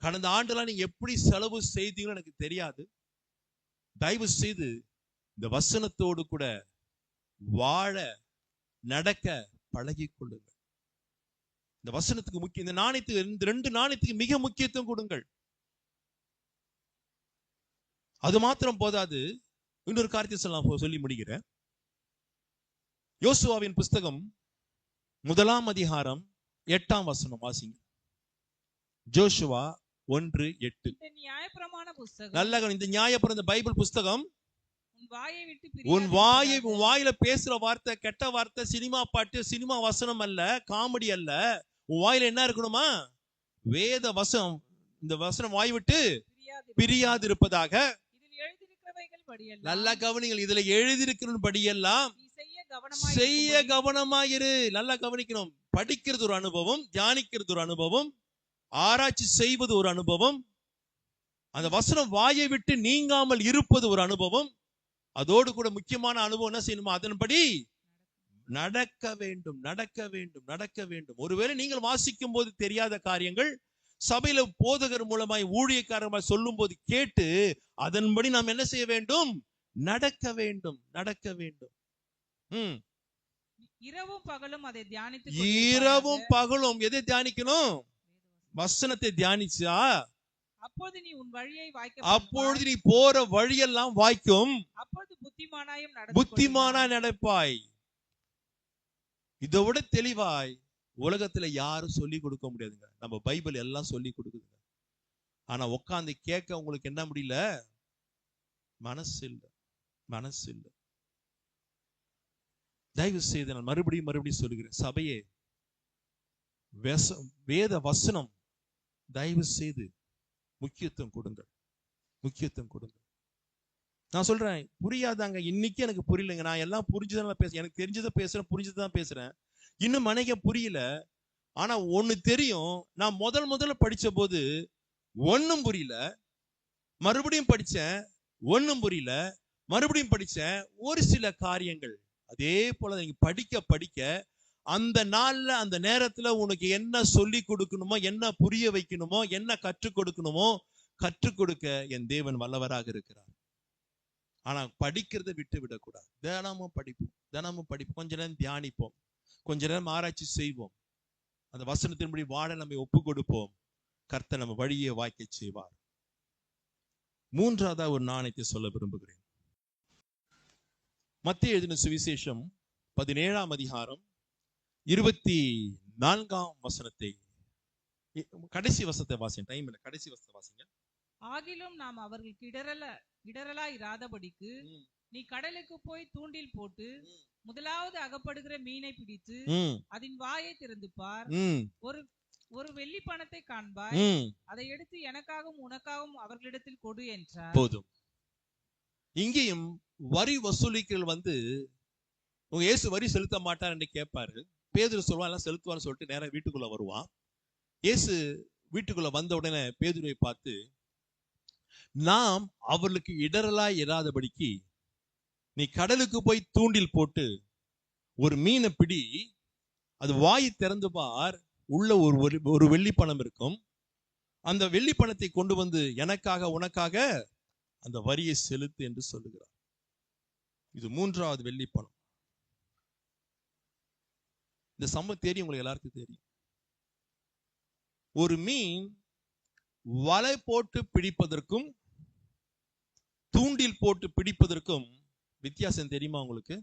கடந்த ஆண்டுலாம் நீங்க எப்படி செலவு செய்தீங்களோ எனக்கு தெரியாது. தயவு செய்து இந்த வசனத்தோடு கூட வாழ நடக்க பழகிக் கொள்ளுங்கள். இந்த வசனத்துக்கு முக்கியம், இந்த நாணயத்துக்கு, இந்த 2 நாணயத்துக்கு மிக முக்கியத்துவம் கொடுங்கள். அது மாத்திரம் போதாது, இன்னொரு காரியத்தை சொல்லி முடிக்கிறேன். யோசுவாவின் புஸ்தகம் 1 அதிகாரம் 8 வசனம் வாசிங்க. ஜோஷுவா 1:8. இந்த நியாயப்பிரமாண புஸ்தகம், நல்ல இந்த நியாயப்பிரமாண பைபிள் புஸ்தகம் உன் வாயில பேசுற வார்த்தை, கெட்ட வார்த்தை, சினிமா பாட்டு, சினிமா வசனம் அல்ல, காமெடி அல்ல. உன் வாயில என்ன இருக்கணுமா? வேத வசனம். இந்த வசனம் வாய் விட்டு பிரியாது இருப்பதாக. நல்ல கவனிங்கள், இதுல எழுதியிருக்கிற படியெல்லாம் செய்ய கவனமாயிரு. நல்லா கவனிக்கணும். படிக்கிறது ஒரு அனுபவம், தியானிக்கிறது ஒரு அனுபவம், ஆராய்ச்சி செய்வது ஒரு அனுபவம், அந்த வசனம் வாயை விட்டு நீங்காமல் இருப்பது ஒரு அனுபவம். அதோடு கூட முக்கியமான அனுபவம் என்ன செய்யணுமா? அதன்படி நடக்க வேண்டும், நடக்க வேண்டும், நடக்க வேண்டும். ஒருவேளை நீங்கள் வாசிக்கும் போது தெரியாத காரியங்கள் சபையில போதகர் மூலமாய், ஊழியக்காரமாய் சொல்லும் போது கேட்டு அதன்படி நாம் என்ன செய்ய வேண்டும்? நடக்க வேண்டும், நடக்க வேண்டும். இரவும் பகலும் அதை தியானித்து, இரவும் பகலும் எதை தியானிக்கணும்? வசனத்தை தியானிச்சா அப்பொழுது நீ உன் வழியை வாய்க்க, அப்பொழுது நீ போற வழியெல்லாம் வாய்க்கும், அப்பொழுது புத்திமானாய் நடப்பாய். இதை விட தெளிவாய் உலகத்துல யாரும் சொல்லி கொடுக்க முடியாதுங்க. நம்ம பைபிள் எல்லாம் சொல்லி கொடுக்குதுங்க. ஆனா உட்காந்து கேட்க உங்களுக்கு என்ன முடியல? மனசு இல்ல, மனசு இல்ல. தயவு செய்து நான் மறுபடியும் சொல்லுகிறேன், சபையே, வேத வசனம் தயவு செய்து முக்கியத்துவம் கொடுங்கள், முக்கியத்துவம் கொடுங்கள். நான் சொல்றேன், புரியாதாங்க, இன்னைக்கு எனக்கு புரியலைங்க. நான் எல்லாம் புரிஞ்சுதான் பேசுறேன், எனக்கு தெரிஞ்சதை பேசுறேன், புரிஞ்சுதான் பேசுறேன். இன்னும் மனைக்க புரியல. ஆனா ஒண்ணு தெரியும், நான் முதல்ல படிச்ச போது ஒன்னும் புரியல, மறுபடியும் படிச்சேன், ஒன்னும் புரியல, மறுபடியும் படிச்சேன். ஒரு சில காரியங்கள் அதே போல நீங்க படிக்க படிக்க அந்த நாள்ல, அந்த நேரத்துல உனக்கு என்ன சொல்லி கொடுக்கணுமோ, என்ன புரிய வைக்கணுமோ, என்ன கற்றுக் கொடுக்கணுமோ கற்றுக் கொடுக்க என் தேவன் வல்லவராக இருக்கிறார். ஆனா படிக்கிறத விட்டு விடக்கூடாது. தினமும் படிப்போம், தினமும் படிப்போம், கொஞ்ச நேரம் தியானிப்போம், கொஞ்ச நேரம் ஆராய்ச்சி செய்வோம், அந்த வசனத்தின்படி வாழ நம்மை ஒப்பு கொடுப்போம். கர்த்தர் நம்ம வழியை வாய்க்க செய்வார். மூன்றாவதா ஒரு நாணயத்தை சொல்ல விரும்புகிறேன். மத்தேயு எழுதின சுவிசேஷம் 17 அதிகாரம் 24 வசனத்தை, கடைசி வசனத்தை வாசிங்க. டைம் இல்ல, கடைசி வசனத்தை வாசிங்க. ஆகிலும் நாம் அவர்களுக்கு இடரலாய் இராதபடிக்கு நீ கடலுக்கு போய் தூண்டில் போட்டு முதலாவது அகப்படுகிற மீனை பிடித்து அதன் வாயை திறந்து பார். ஒரு வெள்ளி பணத்தை காண்பாய், அதை எடுத்து எனக்காகவும் உனக்காகவும் அவர்களிடத்தில் கொடு என்றார். போதும். இங்கேயும் வரி வசூலிகள் வந்து, உங்க இயேசு வரி செலுத்த மாட்டார் என்று கேட்பாரு. பேதுரு சொல்லுவான், எல்லாம் செலுத்துவான்னு சொல்லிட்டு நேரம் வீட்டுக்குள்ள வருவான். இயேசு வீட்டுக்குள்ள வந்த உடனே பேதுருவை பார்த்து, நாம் அவர்களுக்கு இடரலாய் இராதபடிக்கு நீ கடலுக்கு போய் தூண்டில் போட்டு ஒரு மீனை பிடி, அது வாயை திறந்து பார், உள்ள ஒரு வெள்ளி பணம் இருக்கும், அந்த வெள்ளி பணத்தை கொண்டு வந்து எனக்காக உனக்காக அந்த வரியை செலுத்து என்று சொல்லுகிறார். இது மூன்றாவது வெள்ளி பணம். இந்த சம்பவம் தெரியும், உங்களுக்கு எல்லாருக்கும் தெரியும். ஒரு மீன் வலை போட்டு பிடிப்பதற்கும் தூண்டில் போட்டு பிடிப்பதற்கும் வித்தியாசம் தெரியுமா உங்களுக்கு?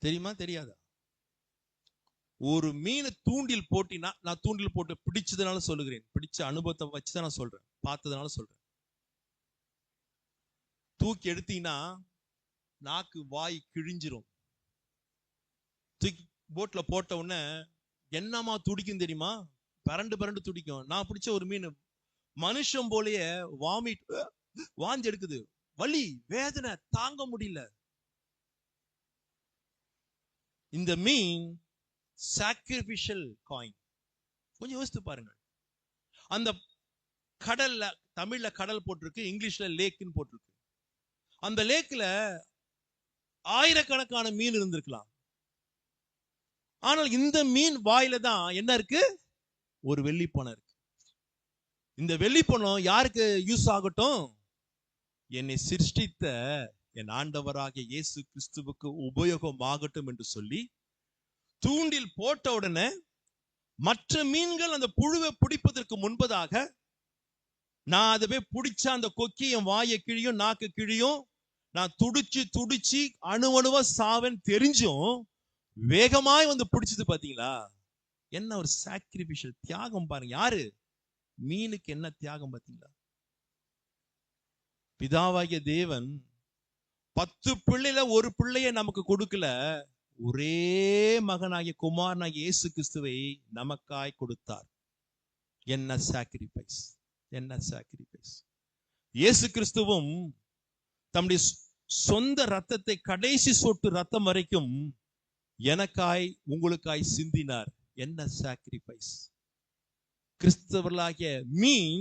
தெரியுமா தெரியாதா? ஒரு மீன் தூண்டில் போட்டினா, நான் தூண்டில் போட்டு பிடிச்சதுனால சொல்லுகிறேன், பிடிச்ச அனுபவத்தை வச்சுதான் நான் சொல்றேன், பார்த்ததுனால சொல்றேன். தூக்கி எடுத்தீங்கன்னா நாக்கு வாய் கிழிஞ்சிரும். தூக்கி போட்ல போட்ட உடனே என்னமா துடிக்கும் தெரியுமா? பரண்டு துடிக்கும். நான் பிடிச்ச ஒரு மீன் மனுஷன் போலயே வாந்தி எடுக்குது, வலி வேதனை தாங்க முடியல. இந்த மீன் சாக்ரிபிஷியல் காயின். கொஞ்சம் யோசித்து பாருங்க. அந்த கடல்ல, தமிழ்ல கடல் போட்டிருக்கு, இங்கிலீஷ்ல லேக்குன்னு போட்டிருக்கு. அந்த லேக்ல ஆயிரக்கணக்கான மீன் இருந்திருக்கலாம். ஆனால் இந்த மீன் வாயில தான் என்ன இருக்கு? ஒரு வெள்ளி பணம் இருக்கு. இந்த வெள்ளி பணம் யாருக்கு யூஸ் ஆகட்டும்? என்னை சிருஷ்டித்த என் ஆண்டவராகிய இயேசு கிறிஸ்துவுக்கு உபயோகமாகட்டும் என்று சொல்லி தூண்டில் போட்ட உடனே மற்ற மீன்கள் அந்த புழுவை பிடிப்பதற்கு முன்பதாக, நான் அதை போய் பிடிச்சா அந்த கொக்கி என் வாயை கிழியும், நாக்கு கிழியும், நான் துடிச்சு அணுவணுவா சாவன் தெரிஞ்சும் வேகமாய் வந்து பிடிச்சது. பாத்தீங்களா? என்ன ஒரு சாக்ரிபிஷியல் தியாகம் பாருங்க. யாரு? மீனுக்கு என்ன தியாகம் பாத்தீங்களா? பிதாவாகிய தேவன் 10 பிள்ளைல ஒரு பிள்ளைய நமக்கு கொடுக்கல, ஒரே மகனாகிய குமாரனாகிய இயேசு கிறிஸ்துவை நமக்காய் கொடுத்தார். என்ன சாக்ரிஃபைஸ், என்ன சாக்ரிஃபைஸ்! இயேசு கிறிஸ்துவும் தம்முடைய சொந்த ரத்தத்தை, கடைசி சொட்டு ரத்தம் வரைக்கும் எனக்காய் உங்களுக்காய் சிந்தினார். என்ன சாக்ரிஃபைஸ்! கிறிஸ்தவர்களாகிய மீன்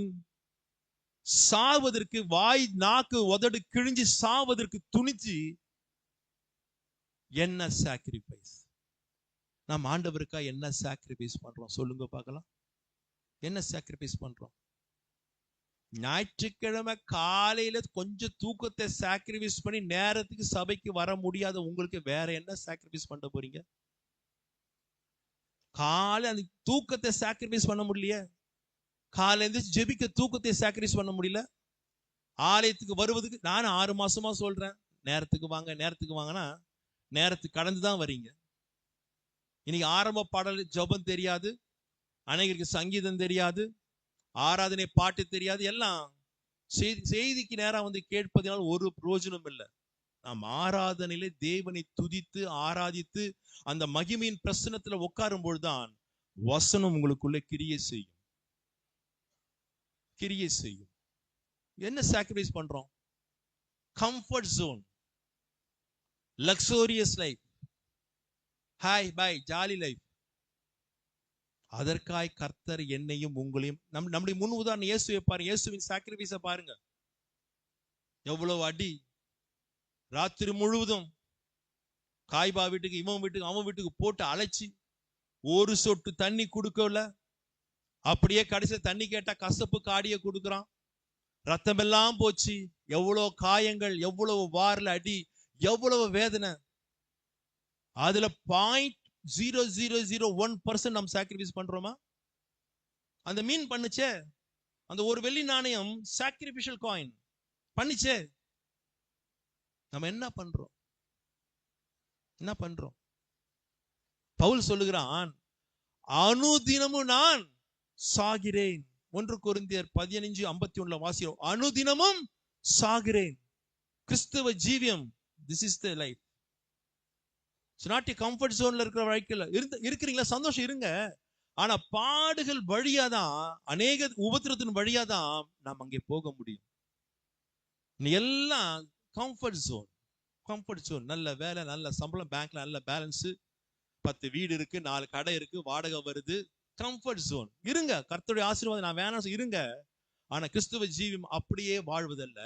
சாவதற்கு, வாய் நாக்கு உதடு கிழிஞ்சு சாவதற்கு துணிச்சு, என்ன சாக்ரிஃபைஸ்! நாம் ஆண்டவருக்கா என்ன சாக்ரிஃபைஸ் பண்றோம்? சொல்லுங்க பார்க்கலாம். என்ன சாக்ரிஃபைஸ் பண்றோம்? ஞாயிற்றுக்கிழமை காலையில கொஞ்சம் தூக்கத்தை சாக்ரிஃபைஸ் பண்ணி நேரத்துக்கு சபைக்கு வர முடியாத உங்களுக்கு வேற என்ன சாக்ரிஃபைஸ் பண்ண போறீங்க? காலை அந்த தூக்கத்தை சாக்ரிஃபைஸ் பண்ண முடியலையே. காலையில ஜெபிக்க தூக்கத்தை சாக்ரிஃபைஸ் பண்ண முடியல. ஆலயத்துக்கு வருவதுக்கு நான் 6 மாசமா சொல்றேன், நேரத்துக்கு வாங்க, நேரத்துக்கு வாங்கன்னா நேரத்துக்கு கடந்துதான் வரீங்க. இன்னைக்கு ஆரம்ப பாடல் ஜெபம் தெரியாது, அநேகருக்கு சங்கீதம் தெரியாது, ஆராதனை பாட்டு தெரியாது. எல்லாம் செய்திக்கு நேரம் வந்து கேட்பதனால் ஒரு பிரயோஜனம் இல்லை. நாம் ஆராதனையிலே தேவனை துதித்து ஆராதித்து அந்த மகிமையின் பிரசன்னத்துல உட்காரும் பொழுதுதான் வசனம் உங்களுக்குள்ள கிரியை செய்யும், கிரியை செய்யும். என்ன சாக்ரிஃபைஸ் பண்றோம்? Comfort zone, luxurious life, hi bye jolly life. அதற்காய் கர்த்தர் என்னையும் உங்களையும், நம்முடைய முன் உதாரணம் இயேசுவை பாருங்க. இயேசுவின் சாக்ரிஃபைஸை பாருங்க. எவ்வளவு அடி! ராத்திரி முழுவதும் காய்பா வீட்டுக்கு, இவன் வீட்டுக்கு, அவன் வீட்டுக்கு போட்டு அழைச்சி ஒரு சொட்டு தண்ணி கொடுக்கல. அப்படியே கடைசியில் தண்ணி கேட்டா கசப்பு காடிய கொடுக்குறான். ரத்தம் எல்லாம் போச்சு. எவ்வளவு காயங்கள், எவ்வளவு வார்ல அடி, எவ்வளவு வேதனை. அதுல 0.0001% நாம் சாக்ரிஃபைஸ் பண்றோமா? அந்த மீன் பண்ணுச்சே, அந்த ஒரு வெள்ளி நாணயம் சாக்ரிஃபிஷியல் காயின் பண்ணிச்சே. நம்ம என்ன பண்றோம்? என்ன பண்றோம்? பவுல் சொல்லுகிறான், அனுதினமும் நான் சாகிறேன். 1 கொரிந்தியர் 15:51 வாசிக்கிறோம். அனுதினமும் சாகிறேன். கிறிஸ்தவ ஜீவியம், this is the life. It's not a comfort zone இருக்கிற வாழ்க்கையில இருக்கிறீங்களா? சந்தோஷம் இருங்க. ஆனா பாடுகள் வழியாதான், அநேக உபத்திரத்தின் வழியாதான் நாம் அங்கே போக முடியும். நீ எல்லாம் கம்ஃபர்ட் ஜோன், கம்ஃபர்ட் ஜோன். நல்ல வேலை, நல்ல சம்பளம், பேங்க்ல நல்ல பேலன்ஸ், 10 வீடு இருக்கு, 4 கடை இருக்கு, வாடகை வருது. கம்ஃபர்ட் ஜோன் இருங்க. கர்த்தருடைய ஆசீர்வாதம் நான் வேணாம் இருங்க. ஆனா கிறிஸ்துவ ஜீவியம் அப்படியே வாழ்வதல்ல.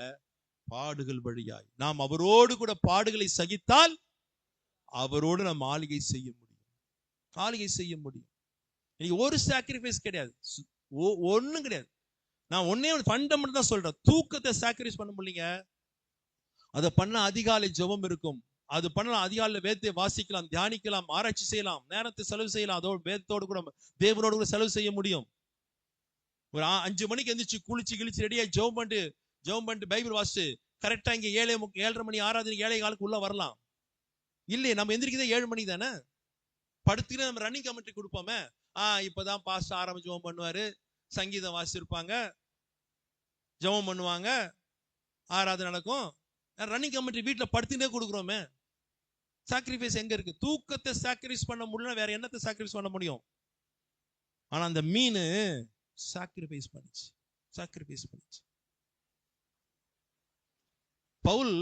பாடுகள் வழியாய் நாம் அவரோடு கூட பாடுகளை சகித்தால் அவரோடு நாம் ஆளுகை செய்ய முடியும், ஆளுகை செய்ய முடியும். இன்னைக்கு ஒரு சாக்ரிஃபைஸ் கிடையாது, ஒண்ணும் கிடையாது. நான் ஒன்னே ஃபண்டமெண்டல் தான் சொல்றேன். தூக்கத்தை சாக்ரிஃபைஸ் பண்ண முடியல. அதை பண்ண அதிகாலை ஜெபம் இருக்கும், அது பண்ணலாம். அதிகாலையில் வேதத்தை வாசிக்கலாம், தியானிக்கலாம், ஆராய்ச்சி செய்யலாம், நேரத்தை செலவு செய்யலாம். அதோட வேதத்தோடு கூட தேவனோடு கூட செலவு செய்ய முடியும். ஒரு 5 மணிக்கு எந்திரிச்சு குளிச்சு கிழிச்சு ரெடியா ஜெபம் பண்ணிட்டு பைபிள் வாசிச்சு கரெக்டா இங்க 7:30 மணி ஆராதனை 7:15 உள்ள வரலாம். இல்லையே, நம்ம எந்திரிக்கதே 7 மணி தானே. படுத்துக்கிட்டு நம்ம ரன்னிங் கமெண்ட்ரி கொடுப்போமே. இப்பதான் பாஸ்டர் ஆரம்பிச்சு ஜெபம் பண்ணுவாரு, சங்கீதம் வாசிச்சிருப்பாங்க, ஜெபம் பண்ணுவாங்க, ஆராதனை நடக்கும். ரன்னிங் கமெண்ட்ரி வீட்டுல படுத்துட்டே கொடுக்குறோமே. சாக்ரிஃபைஸ் எங்க இருக்கு? தூக்கத்தை சாக்ரிஃபைஸ் பண்ண முடியல, வேற என்னத்தை சாக்ரிஃபைஸ் பண்ண முடியும்? ஆனா அந்த மீன் சாக்ரிஃபைஸ் பண்ணிச்சு, சாக்ரிஃபைஸ் பண்ணிச்சு. பவுல்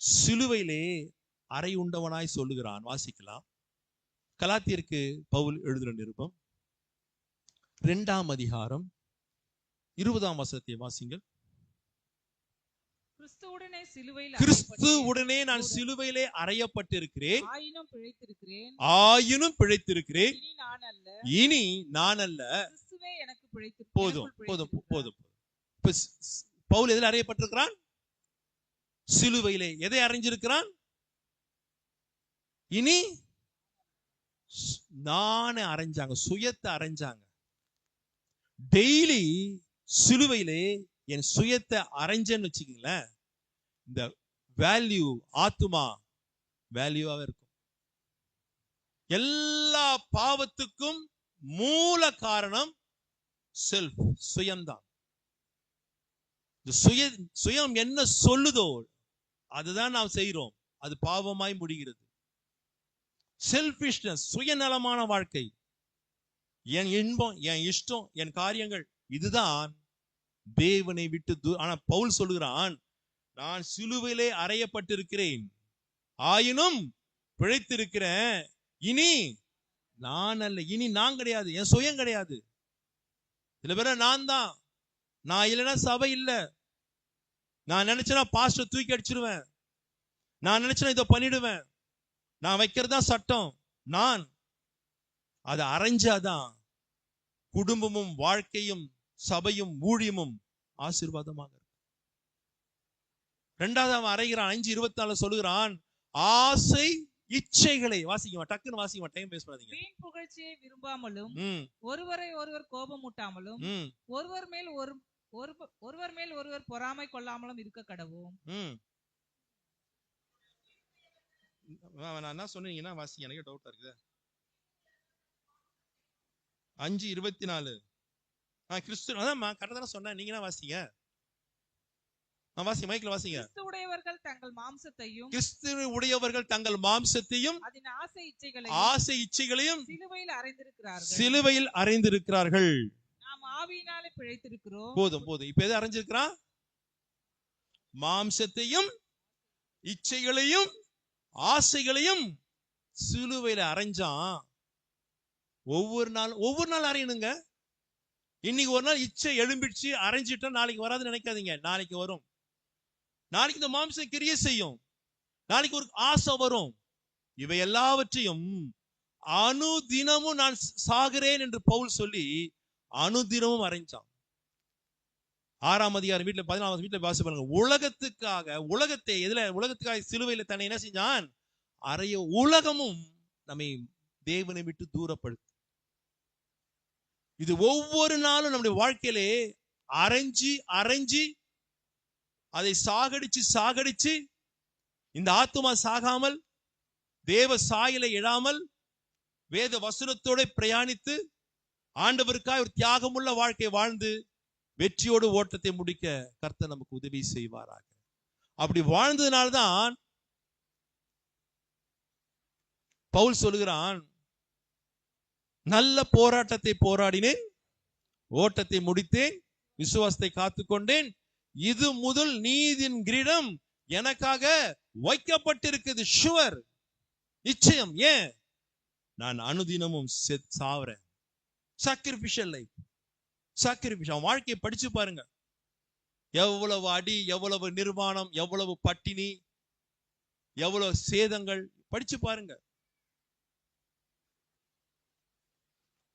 சிலுவையிலே அறை உண்டவனாய் சொல்லுகிறான். வாசிக்கலாம். கலாத்தியருக்கு பவுல் எழுதுற நிருபம் 2ஆம் அதிகாரம் 20ஆம் வசனத்தை வாசிங்கள். கிறிஸ்துவுடனே நான் சிலுவையிலே அறையப்பட்டிருக்கிறேன், ஆயினும் பிழைத்திருக்கிறேன். இனி நான் அல்ல. போதும் போதும் போதும். பவுல் எதில் அறையப்பட்டிருக்கிறான்? சிலுவையிலே. எதை அறைஞ்சிருக்கிறான்? இனி நானே அரைஞ்சாங்க, சுயத்தை அரைஞ்சாங்க. டெய்லி சிலுவையிலே என் சுயத்தை அரைஞ்சேன்னு வச்சுக்கீங்களேன், இந்த வேல்யூ ஆத்துமா வேல்யூவாக இருக்கும். எல்லா பாவத்துக்கும் மூல காரணம் செல்ஃப், சுயம்தான். சுயம் என்ன சொல்லுதோ அதுதான் நாம் செய்கிறோம், அது பாவமாய் முடிகிறது. செல்ஃபிஷ்னஸ், சுயநலமான வாழ்க்கை, என் இன்பம், என் இஷ்டம், என் காரியங்கள், இதுதான் தேவனை விட்டு ஆனா பவுல் சொல்லுகிறான், நான் சிலுவையிலே அறையப்பட்டிருக்கிறேன், ஆயினும் பிழைத்திருக்கிறேன். இனி நான் அல்ல. இனி நான் கிடையாது, என் சுயம் கிடையாது. சில பேர நான் தான், நான் இல்லைன்னா சபை இல்லை, நான் நினைச்சேன்னா பாஸ்டர் தூக்கி அடிச்சிருவேன், நான் நினைச்சேன்னா இதை பண்ணிடுவேன், நான் வைக்கிறதா சட்டம், நான் அதை அரைஞ்சாதான் குடும்பமும் வாழ்க்கையும் சபையும் ஊழியமும் ஆசீர்வாதமாக. இரண்டாவது அவன் அறைகிறான். 5:24 சொல்லுகிறான், ஆசை இச்சைகளை வாசிக்குமா, டக்குன்னு வாசிக்குமா, டைம் வேஸ்ட் பண்ணாதீங்க. வீண் புகழ்ச்சியை விரும்பாமலும் ஒருவரை ஒருவர் கோபமூட்டாமலும் ஒருவர் மேல் ஒருவர் பொறாமை கொள்ளாமலும் இருக்க கடவோம். நான் என்ன சொன்னீங்கன்னா வாசிங்க, எனக்கு டவுட்டா இருக்குது. 5:24 கிறிஸ்து அதான் கரெக்டா சொன்னேன், நீங்க என்ன வாசிங்க, வாசி, மைக்ல வாசிங்க. கிறிஸ்துவுடையவர்கள் தங்கள் மாம்சத்தையும் ஆசை இச்சைகளையும் சிலுவையில் அறைந்திருக்கிறார்கள். நாம் ஆவியினாலே பிழைத்திருக்கிறோம். போதும் போதும். இப்ப எதை அறைஞ்சிருக்கிறான்? மாம்சத்தையும் இச்சைகளையும் ஆசைகளையும் சிலுவையில அறைஞ்சான். ஒவ்வொரு நாள் அறையணுங்க. இன்னைக்கு ஒரு நாள் இச்சை எழும்பிடுச்சு, அரைஞ்சிட்டா நாளைக்கு வராதுன்னு நினைக்காதீங்க, நாளைக்கு வரும். நாளைக்கு இந்த மாம்சம் கிரியை செய்யும், நாளைக்கு ஒரு ஆசை வரும். இவை எல்லாவற்றையும் அனுதினமும் நான் சாகிறேன் என்று பவுல் சொல்லி அனுதினமும் அரைஞ்சான். 6ஆம் அதிகாரம் வீட்டுல 14 வீட்டுல வாசி பாருங்க. உலகத்துக்காக சிலுவையில தன்னை என்ன செஞ்சான்? அறைய. உலகமும் நம்மை தேவனை விட்டு தூரப்படுத்து. இது ஒவ்வொரு நாளும் நம்முடைய வாழ்க்கையிலே அரைஞ்சி அதை சாகடிச்சு இந்த ஆத்துமா சாகாமல் தேவ சாயலை எழாமல் வேத வசனத்தோட பிரயாணித்து ஆண்டவருக்காக ஒரு தியாகமுள்ள வாழ்க்கை வாழ்ந்து வெற்றியோடு ஓட்டத்தை முடிக்க கர்த்தர் நமக்கு உதவி செய்வாராக. அப்படி வாழ்ந்ததுனால்தான் பவுல் சொல்லுகிறான், நல்ல போராட்டத்தை போராடினேன், ஓட்டத்தை முடித்தேன், விசுவாசத்தை காத்துக்கொண்டேன், இது முதல் நீதியின் கிரீடம் எனக்காக வைக்கப்பட்டிருக்குது. ஷுவர், நிச்சயம். ஏன்? நான் அனுதினமும் சாவறேன். சாக்ரிஃபிஷியல் லைஃப், சாக்ரிஃபிஷியல் வாழ்க்கையை படிச்சு பாருங்க. எவ்வளவு அடி, எவ்வளவு நிர்வாணம், எவ்வளவு பட்டினி, எவ்வளவு சேதங்கள், படிச்சு பாருங்க.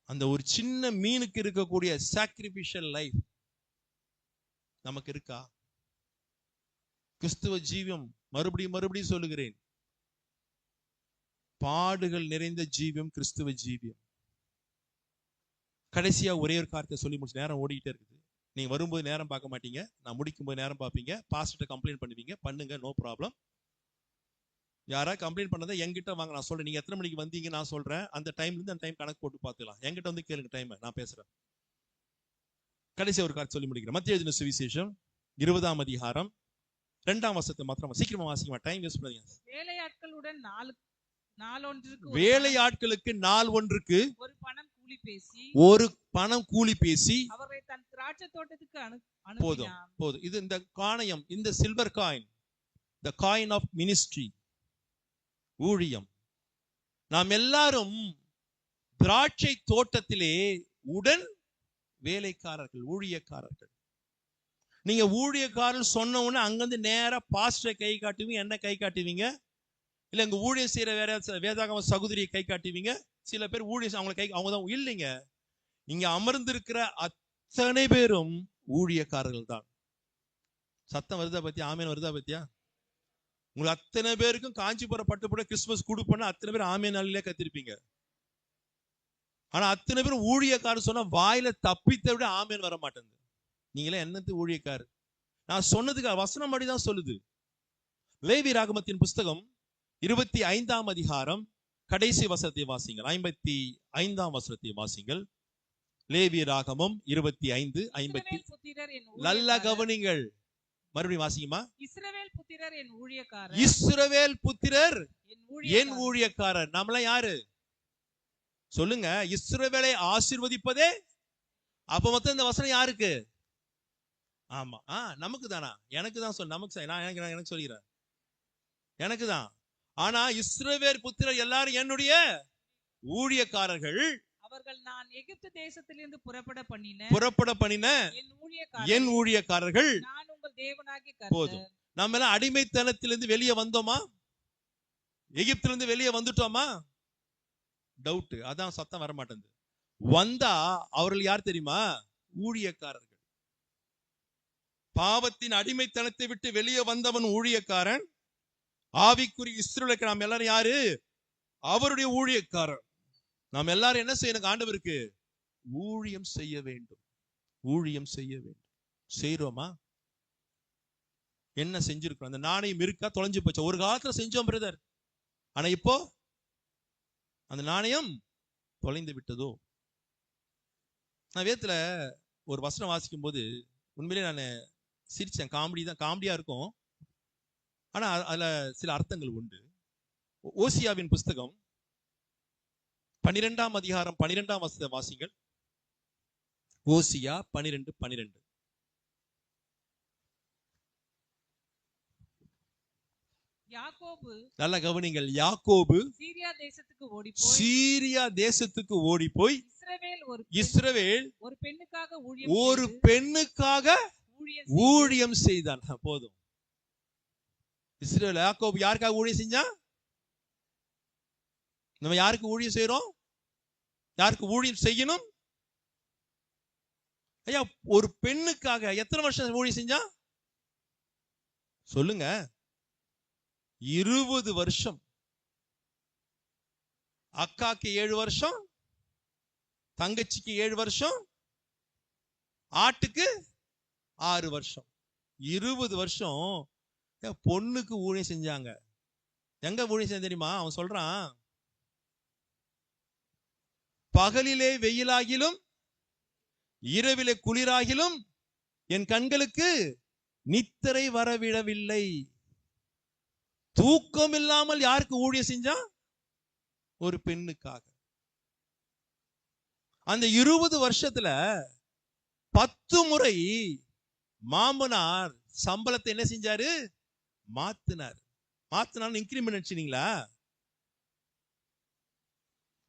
அந்த ஒரு சின்ன மீனுக்கு இருக்கக்கூடிய சாக்ரிஃபிஷியல் லைஃப் நமக்கு இருக்கா? கிறிஸ்துவ ஜீவியம், மறுபடியும் சொல்லுகிறேன், பாடுகள் நிறைந்த ஜீவியம் கிறிஸ்துவ ஜீவியம். கடைசியா ஒரே ஒரு காரியத்தை சொல்லி முடிச்சு, நேரம் ஓடிக்கிட்டே இருக்குது. நீங்க வரும்போது நேரம் பார்க்க மாட்டீங்க, நான் முடிக்கும் போது நேரம் பார்ப்பீங்க, பாஸ்டர்ட்ட கம்ப்ளைண்ட் பண்ணுவீங்க, பண்ணுங்க, நோ ப்ராப்ளம். யாராவது கம்ப்ளைண்ட் பண்ணதை என்கிட்ட வாங்க, நான் சொல்றேன். நீங்க எத்தனை மணிக்கு வந்தீங்க நான் சொல்றேன், அந்த டைம்ல இருந்து அந்த டைம் கணக்கு போட்டு பார்த்துக்கலாம். என்கிட்ட வந்து கேளுங்க, டைம் நான் பேசுறேன். கடைசி ஒரு காரியத்தை சொல்லி முடிக்கிறேன். மத்திய எழுதின சுவிசேஷம் 20ஆம் அதிகாரம் 2ஆம் வசனத்தை மாத்திரம் சீக்கிரமா வாசிக்குமா, டைம் வேஸ்ட் பண்ணாதீங்க. வேலையாட்களுக்கு நாள் ஒன்றுக்கு ஒரு பணம் கூலி பேசி அவரை தன் திராட்சை தோட்டத்துக்கு அனுப்பினான். போதும். இது இந்த காணயம், இந்த silver coin, the coin of ministry, ஊழியம். நாம் எல்லாரும் திராட்சை தோட்டத்திலே உடன் வேலைக்காரர்கள், ஊழியக்காரர்கள். நீங்க ஊழியக்காரர் சொன்ன உடனே அங்கிருந்து நேரா பாஸ்டரை கை காட்டுவீங்க, என்ன கை காட்டுவீங்க, இல்ல இங்க ஊழியம் செய்யற வேற வேதாகம சகோதரியை கை காட்டுவீங்க. சில பேர் ஊழியம் அவங்க கை அவங்க தான் இல்லைங்க. இங்க அமர்ந்திருக்கிற அத்தனை பேரும் ஊழியக்காரர்கள் தான். சத்தம் வருதா பத்தியா? ஆமேன் வருதா பத்தியா? உங்களுக்கு அத்தனை பேருக்கும் காஞ்சிபுரம் பட்டுப்பட கிறிஸ்துமஸ் கொடுப்போம்னா அத்தனை பேர் ஆமேன் நாளிலே கத்திருப்பீங்க. ஆனா அத்தனை பேரும் ஊழியக்காரர் சொன்னா வாயில தப்பித்த விட ஆமேன் வர மாட்டேங்குது. நீங்களே என்னத்து ஊழியக்காரர்? நான் சொன்னதுக்கு வசனம் அப்படிதான் சொல்லுது. லேவி ராகமத்தின் புஸ்தகம் 25ஆம் அதிகாரம் கடைசி வசனத்தை வாசிங்கள். 55ஆம் வசனத்தை வாசிங்கள். லேவி ராகமம் 25:50. நல்ல கவனிங்கள். மறுபடியும் வாசிக்குமா? இஸ்ரவேல் புத்திரர் என் ஊழியக்காரர். இஸ்ரவேல் புத்திரர் என் ஊழியக்காரர். நம்மளாம் யாரு சொல்லுங்க? இஸ்ரவேலை ஆசீர்வதிப்பதே. அப்ப மொத்தம் இந்த வசனம் யாருக்கு? ஆமா, நமக்கு தானா? எனக்கு தான் சொல்ல, நமக்கு நான் எனக்கு சொல்லிக்கிறேன், எனக்கு தான். ஆனா இஸ்ரவேல் புத்திரர் எல்லாரும் என்னுடைய ஊழியக்காரர்கள். அவர்கள் நான் எகிப்து தேசத்திலிருந்து புறப்பட பண்ணின என் ஊழியக்காரர்கள். நான் உங்கள் தேவனாகிய கர்த்தர். போதும். நம்ம எல்லாம் அடிமைத்தனத்திலிருந்து வெளியே வந்தோமா? எகிப்திலிருந்து வெளியே வந்துட்டோமா? டவுட். அதான் சத்தம் வர மாட்டேங்குது. வந்தா அவர்கள் யார் தெரியுமா? ஊழியக்காரர்கள். பாவத்தின் அடிமைத்தனத்தை விட்டு வெளியே வந்தவன் ஊழியக்காரன். ஆவிக்குரிய இஸ்ரவேலுக்கு நாம் எல்லாரும் யாரு? அவருடைய ஊழியக்காரர். நாம் எல்லாரும் என்ன செய்யணும்? ஆண்டவருக்கு ஊழியம் செய்ய வேண்டும். ஊழியம் செய்ய வேண்டும். செய்றோமா? என்ன செஞ்சிருக்கோம்? அந்த நாணயம் இருக்கா? தொலைஞ்சு போச்சு. ஒரு காலத்துல செஞ்சோம் பிரதர், ஆனா இப்போ அந்த நாணயம் தொலைந்து விட்டதோ? நான் வேதத்துல ஒரு வசனம் வாசிக்கும் போது உண்மையிலே நான் சிரிச்சேன். காமெடியா இருக்கும், ஆனா அதுல சில அர்த்தங்கள் உண்டு. ஓசியாவின் புஸ்தகம் 12ஆம் அதிகாரம் 12ஆம் வசனத்தை வாசிங்கள். ஓசியா 12:12. நல்ல கவனிங்கள். யாக்கோபு சீரியா தேசத்துக்கு ஓடி போய் இஸ்ரவேல் ஒரு பெண்ணுக்காக ஊழியம் செய்தான். போதும். இஸ்ரவேல் யாக்கோபு யாருக்காக ஊழியம் செஞ்சான்? நம்ம யாருக்கு ஊழியம் செய்யறோம்? யாருக்கு ஊழியம் செய்யணும்? ஐயா, ஒரு பெண்ணுக்காக எத்தனை வருஷம் ஊழியம் செஞ்சா சொல்லுங்க? 20 வருஷம். அக்காக்கு 7 வருஷம், தங்கச்சிக்கு 7 வருஷம், ஆட்டுக்கு 6 வருஷம். 20 வருஷம் பொண்ணுக்கு ஊழியம் செஞ்சாங்க. எங்க ஊழியம் செஞ்ச தெரியுமா? அவன் சொல்றான், பகலிலே வெயிலாகிலும் இரவிலே குளிராகிலும் என் கண்களுக்கு நித்திரை வரவிடவில்லை. தூக்கம் இல்லாமல் யாருக்கு ஊழியம் செஞ்சா? ஒரு பெண்ணுக்காக. அந்த 20 வருஷத்துல 10 முறை மாமனார் சம்பளத்தை என்ன செஞ்சாரு? மாத்தினார். இன்கிரிமெண்ட் நினைச்சீங்களா?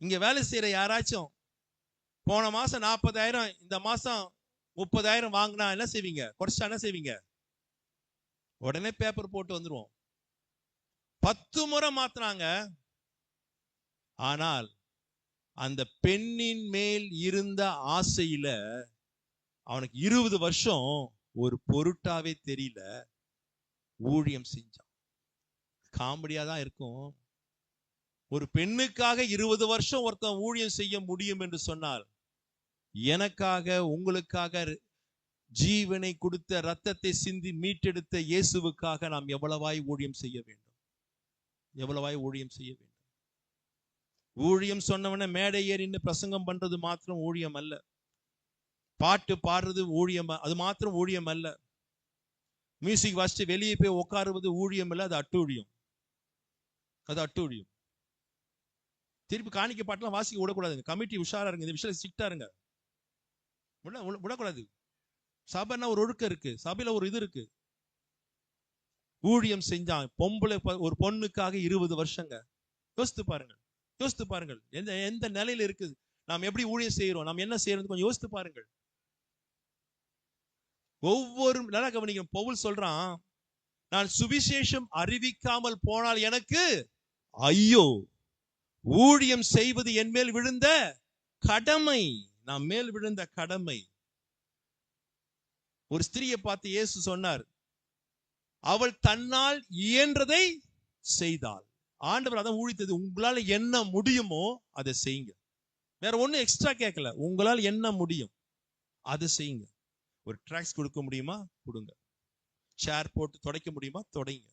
இங்க வேலை செய்யற யாராச்சும் போன மாசம் 40,000 இந்த மாசம் 30,000 வாங்கினா என்ன செய்வீங்க? குறைச்சா என்ன செய்வீங்க? உடனே பேப்பர் போட்டு வந்துருவோம். 10 முறை மாத்தினாங்க. ஆனால் அந்த பெண்ணின் மேல் இருந்த ஆசையில அவனுக்கு 20 வருஷம் ஒரு பொருட்டாவே தெரியல, ஊழியம் செஞ்சான். காமெடியா தான் இருக்கும். ஒரு பெண்ணுக்காக 20 வருஷம் ஒருத்தன் ஊழியம் செய்ய முடியும் என்று சொன்னால், எனக்காக உங்களுக்காக ஜீவனை கொடுத்த, ரத்தத்தை சிந்தி மீட்டெடுத்த இயேசுவுக்காக நாம் எவ்வளவாய் ஊழியம் செய்ய வேண்டும்? எவ்வளவாய் ஊழியம் செய்ய வேண்டும்? ஊழியம் சொன்னவன மேடை ஏறின்னு பிரசங்கம் பண்றது மாத்திரம் ஊழியம் அல்ல. பாட்டு பாடுறது ஊழியம், அது மாத்திரம் ஊழியம் அல்ல. மியூசிக் வாசிச்சு வெளியே போய் உட்காருவது ஊழியம் அல்ல, அது அட்டூழியம். அது அட்டூழியம். திருப்பி காணிக்க பாட்டெல்லாம் வாசிக்க விடக்கூடாதுங்க. கமிட்டி உஷாரா இருங்க, இந்த விஷயம் ஸ்ட்ரிக்டா இருங்க, விடக்கூடாது. சபைன்னா ஒரு ஒழுக்கம் இருக்கு, சபையில ஒரு இது இருக்கு. ஊழியம் செஞ்சான் பொம்பளை, ஒரு பொண்ணுக்காக 20 வருஷங்க. யோசித்து பாருங்க. யோசித்து பாருங்கள், எந்த எந்த நிலையில இருக்குது, நாம் எப்படி ஊழியம் செய்யறோம், நாம் என்ன செய்யறது, கொஞ்சம் யோசித்து பாருங்கள். ஒவ்வொரு நல்லா கவனிக்கணும். பவுல் சொல்றான், நான் சுவிசேஷம் அறிவிக்காமல் போனால் எனக்கு ஐயோ, ஊழியம் செய்வது என் மேல் விழுந்த கடமை. நாம் மேல் விழுந்த கடமை. ஒரு ஸ்திரியை பார்த்து இயேசு சொன்னார், அவள் தன்னால் இயன்றதை செய்தாள். ஆண்டவர் அதான் ஊழித்தது, உங்களால் என்ன முடியுமோ அதை செய்யுங்க. வேற ஒன்னும் எக்ஸ்ட்ரா கேட்கல, உங்களால் என்ன முடியும் அதை செய்யுங்க. ஒரு டிராக்ஸ் கொடுக்க முடியுமா கொடுங்க, சேர் போட்டு துடைக்க முடியுமா துடைங்க,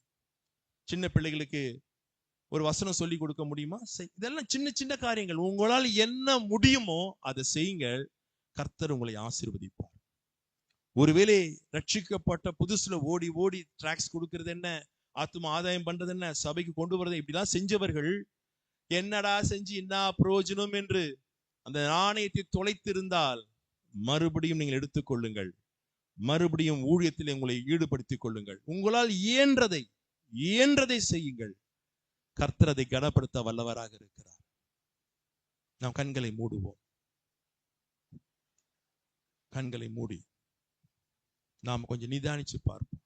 சின்ன பிள்ளைகளுக்கு ஒரு வசனம் சொல்லி கொடுக்க முடியுமா, இதெல்லாம் சின்ன சின்ன காரியங்கள். உங்களால் என்ன முடியுமோ அதை செய்யுங்க. கர்த்தர் உங்களை ஆசீர்வதிப்பார். ஒருவேளை ரட்சிக்கப்பட்ட புதுசுல ஓடி ஓடி டிராக்ஸ் கொடுக்கிறது என்ன, ஆத்தும ஆதாயம் பண்றது என்ன, சபைக்கு கொண்டு வரது, இப்படிலாம் செஞ்சவர்கள் என்னடா செஞ்சு என்ன பிரயோஜனம் என்று அந்த நாணயத்தை தொலைத்திருந்தால் மறுபடியும் நீங்கள் எடுத்துக்கொள்ளுங்கள். மறுபடியும் ஊழியத்தில் உங்களை ஈடுபடுத்திக் கொள்ளுங்கள். உங்களால் இயன்றதை செய்யுங்கள். கர்த்தர் அதை கனப்படுத்த வல்லவராக இருக்கிறார். நாம் கண்களை மூடுவோம். கண்களை மூடி நாம் கொஞ்சம் நிதானிச்சு பார்ப்போம்.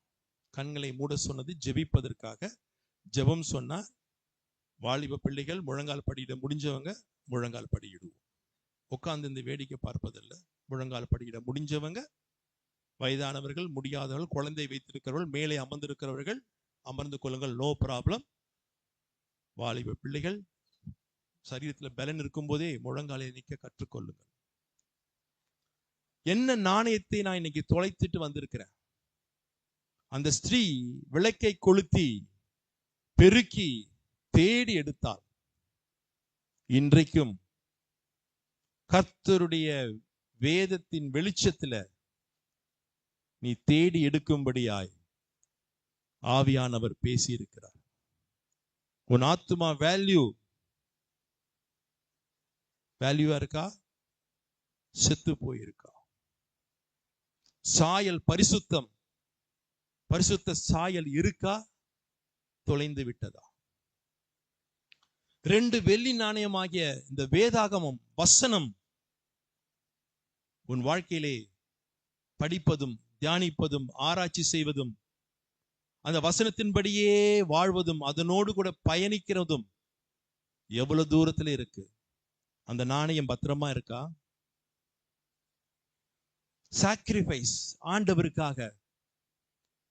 கண்களை மூட சொன்னது ஜெபிப்பதற்காக. ஜெபம் சொன்னா வாலிப பிள்ளைகள் முழங்கால் படியிட முடிஞ்சவங்க முழங்கால் படியிடுவோம். உட்கார்ந்து இந்த வேடிக்கை பார்ப்பதில்ல. முழங்கால் படியிட முடிஞ்சவங்க, வயதானவர்கள், முடியாதவர்கள், குழந்தை வைத்திருக்கிறவர்கள், மேலே அமர்ந்திருக்கிறவர்கள் அமர்ந்து கொள்ளுங்கள், நோ ப்ராப்ளம். வாலிப பிள்ளைகள் சரீரத்தில் பலன் இருக்கும் போதே முழங்காலை நிற்க கற்றுக்கொள்ளுங்கள். என்ன நாணயத்தை நான் இன்னைக்கு தொலைத்துட்டு வந்திருக்கிறேன். அந்த ஸ்திரீ விளக்கை கொளுத்தி பெருக்கி தேடி எடுத்தாள். இன்றைக்கும் கர்த்தருடைய வேதத்தின் வெளிச்சத்துல நீ தேடி எடுக்கும்படியாய் ஆவியானவர் பேசியிருக்கிறார். உன் ஆத்துமா வேல்யூவா இருக்கா, செத்து போயிருக்கா? சாயல் பரிசுத்த சாயல் இருக்கா, தொலைந்து விட்டதா? 2 வெள்ளி நாணயமாகிய இந்த வேதாகமம் வசனம் உன் வாழ்க்கையிலே படிப்பதும் தியானிப்பதும் ஆராய்ச்சி செய்வதும் அந்த வசனத்தின்படியே வாழ்வதும் அதனோடு கூட பயணிக்கிறதும் எவ்வளவு தூரத்துல இருக்கு? அந்த நாணயம் பத்திரமா இருக்கா? சாக்ரிஃபைஸ், ஆண்டவருக்காக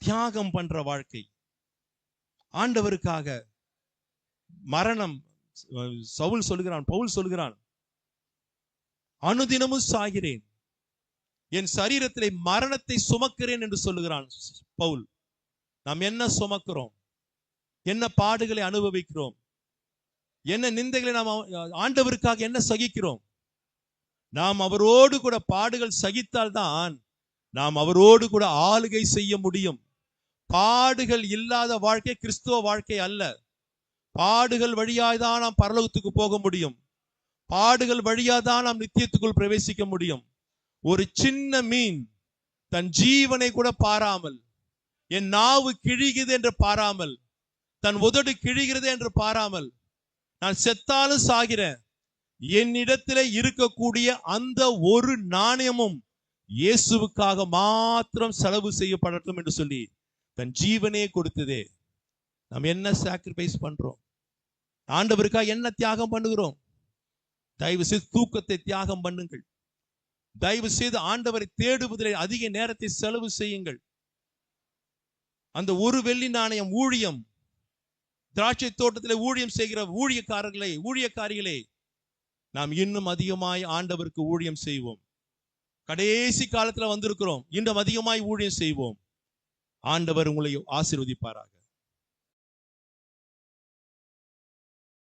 தியாகம் பண்ற வாழ்க்கை, ஆண்டவருக்காக மரணம். பவுல் சொல்லுகிறான், அனுதினமும் சாகிறேன், என் சரீரத்திலே மரணத்தை சுமக்கிறேன் என்று சொல்லுகிறான் பவுல். நாம் என்ன சுமக்கிறோம்? என்ன பாடுகளை அனுபவிக்கிறோம்? என்ன நிந்தைகளை நாம் ஆண்டவருக்காக என்ன சகிக்கிறோம்? நாம் அவரோடு கூட பாடுகள் சகித்தால்தான் நாம் அவரோடு கூட ஆளுகை செய்ய முடியும். பாடுகள் இல்லாத வாழ்க்கை கிறிஸ்துவ வாழ்க்கை அல்ல. பாடுகள் வழியாதான் நாம் பரலோகத்துக்கு போக முடியும். பாடுகள் வழியாதான் நாம் நித்தியத்துக்குள் பிரவேசிக்க முடியும். ஒரு சின்ன மீன் தன் ஜீவனை கூட பாராமல், என் நாவு கிழிகிறது என்று பாராமல், தன் உதடு கிழிகிறது என்று பாராமல், நான் செத்தாலும் சாகிறேன், என்னிடத்திலே இருக்கக்கூடிய அந்த ஒரு நாணயமும் இயேசுவுக்காக மாத்திரம் செலவு செய்யப்படட்டும் என்று சொல்லி தன் ஜீவனே கொடுத்ததே. நாம் என்ன சாக்ரிஃபைஸ் பண்றோம்? ஆண்டவருக்காக என்ன தியாகம் பண்ணுகிறோம்? தயவு செய்து தூக்கத்தை தியாகம் பண்ணுங்கள். தயவு செய்து ஆண்டவரை தேடுவதில் அதிக நேரத்தை செலவு செய்யுங்கள். அந்த ஒரு வெள்ளி நாணயம் ஊழியம், திராட்சை தோட்டத்தில் ஊழியம் செய்கிற ஊழியக்காரிகளே, நாம் இன்னும் அதிகமாய் ஆண்டவருக்கு ஊழியம் செய்வோம். கடைசி காலத்துல வந்திருக்கிறோம், இன்னும் அதிகமாய் ஊழியம் செய்வோம். ஆண்டவர் உங்களை ஆசீர்வதிப்பாராக.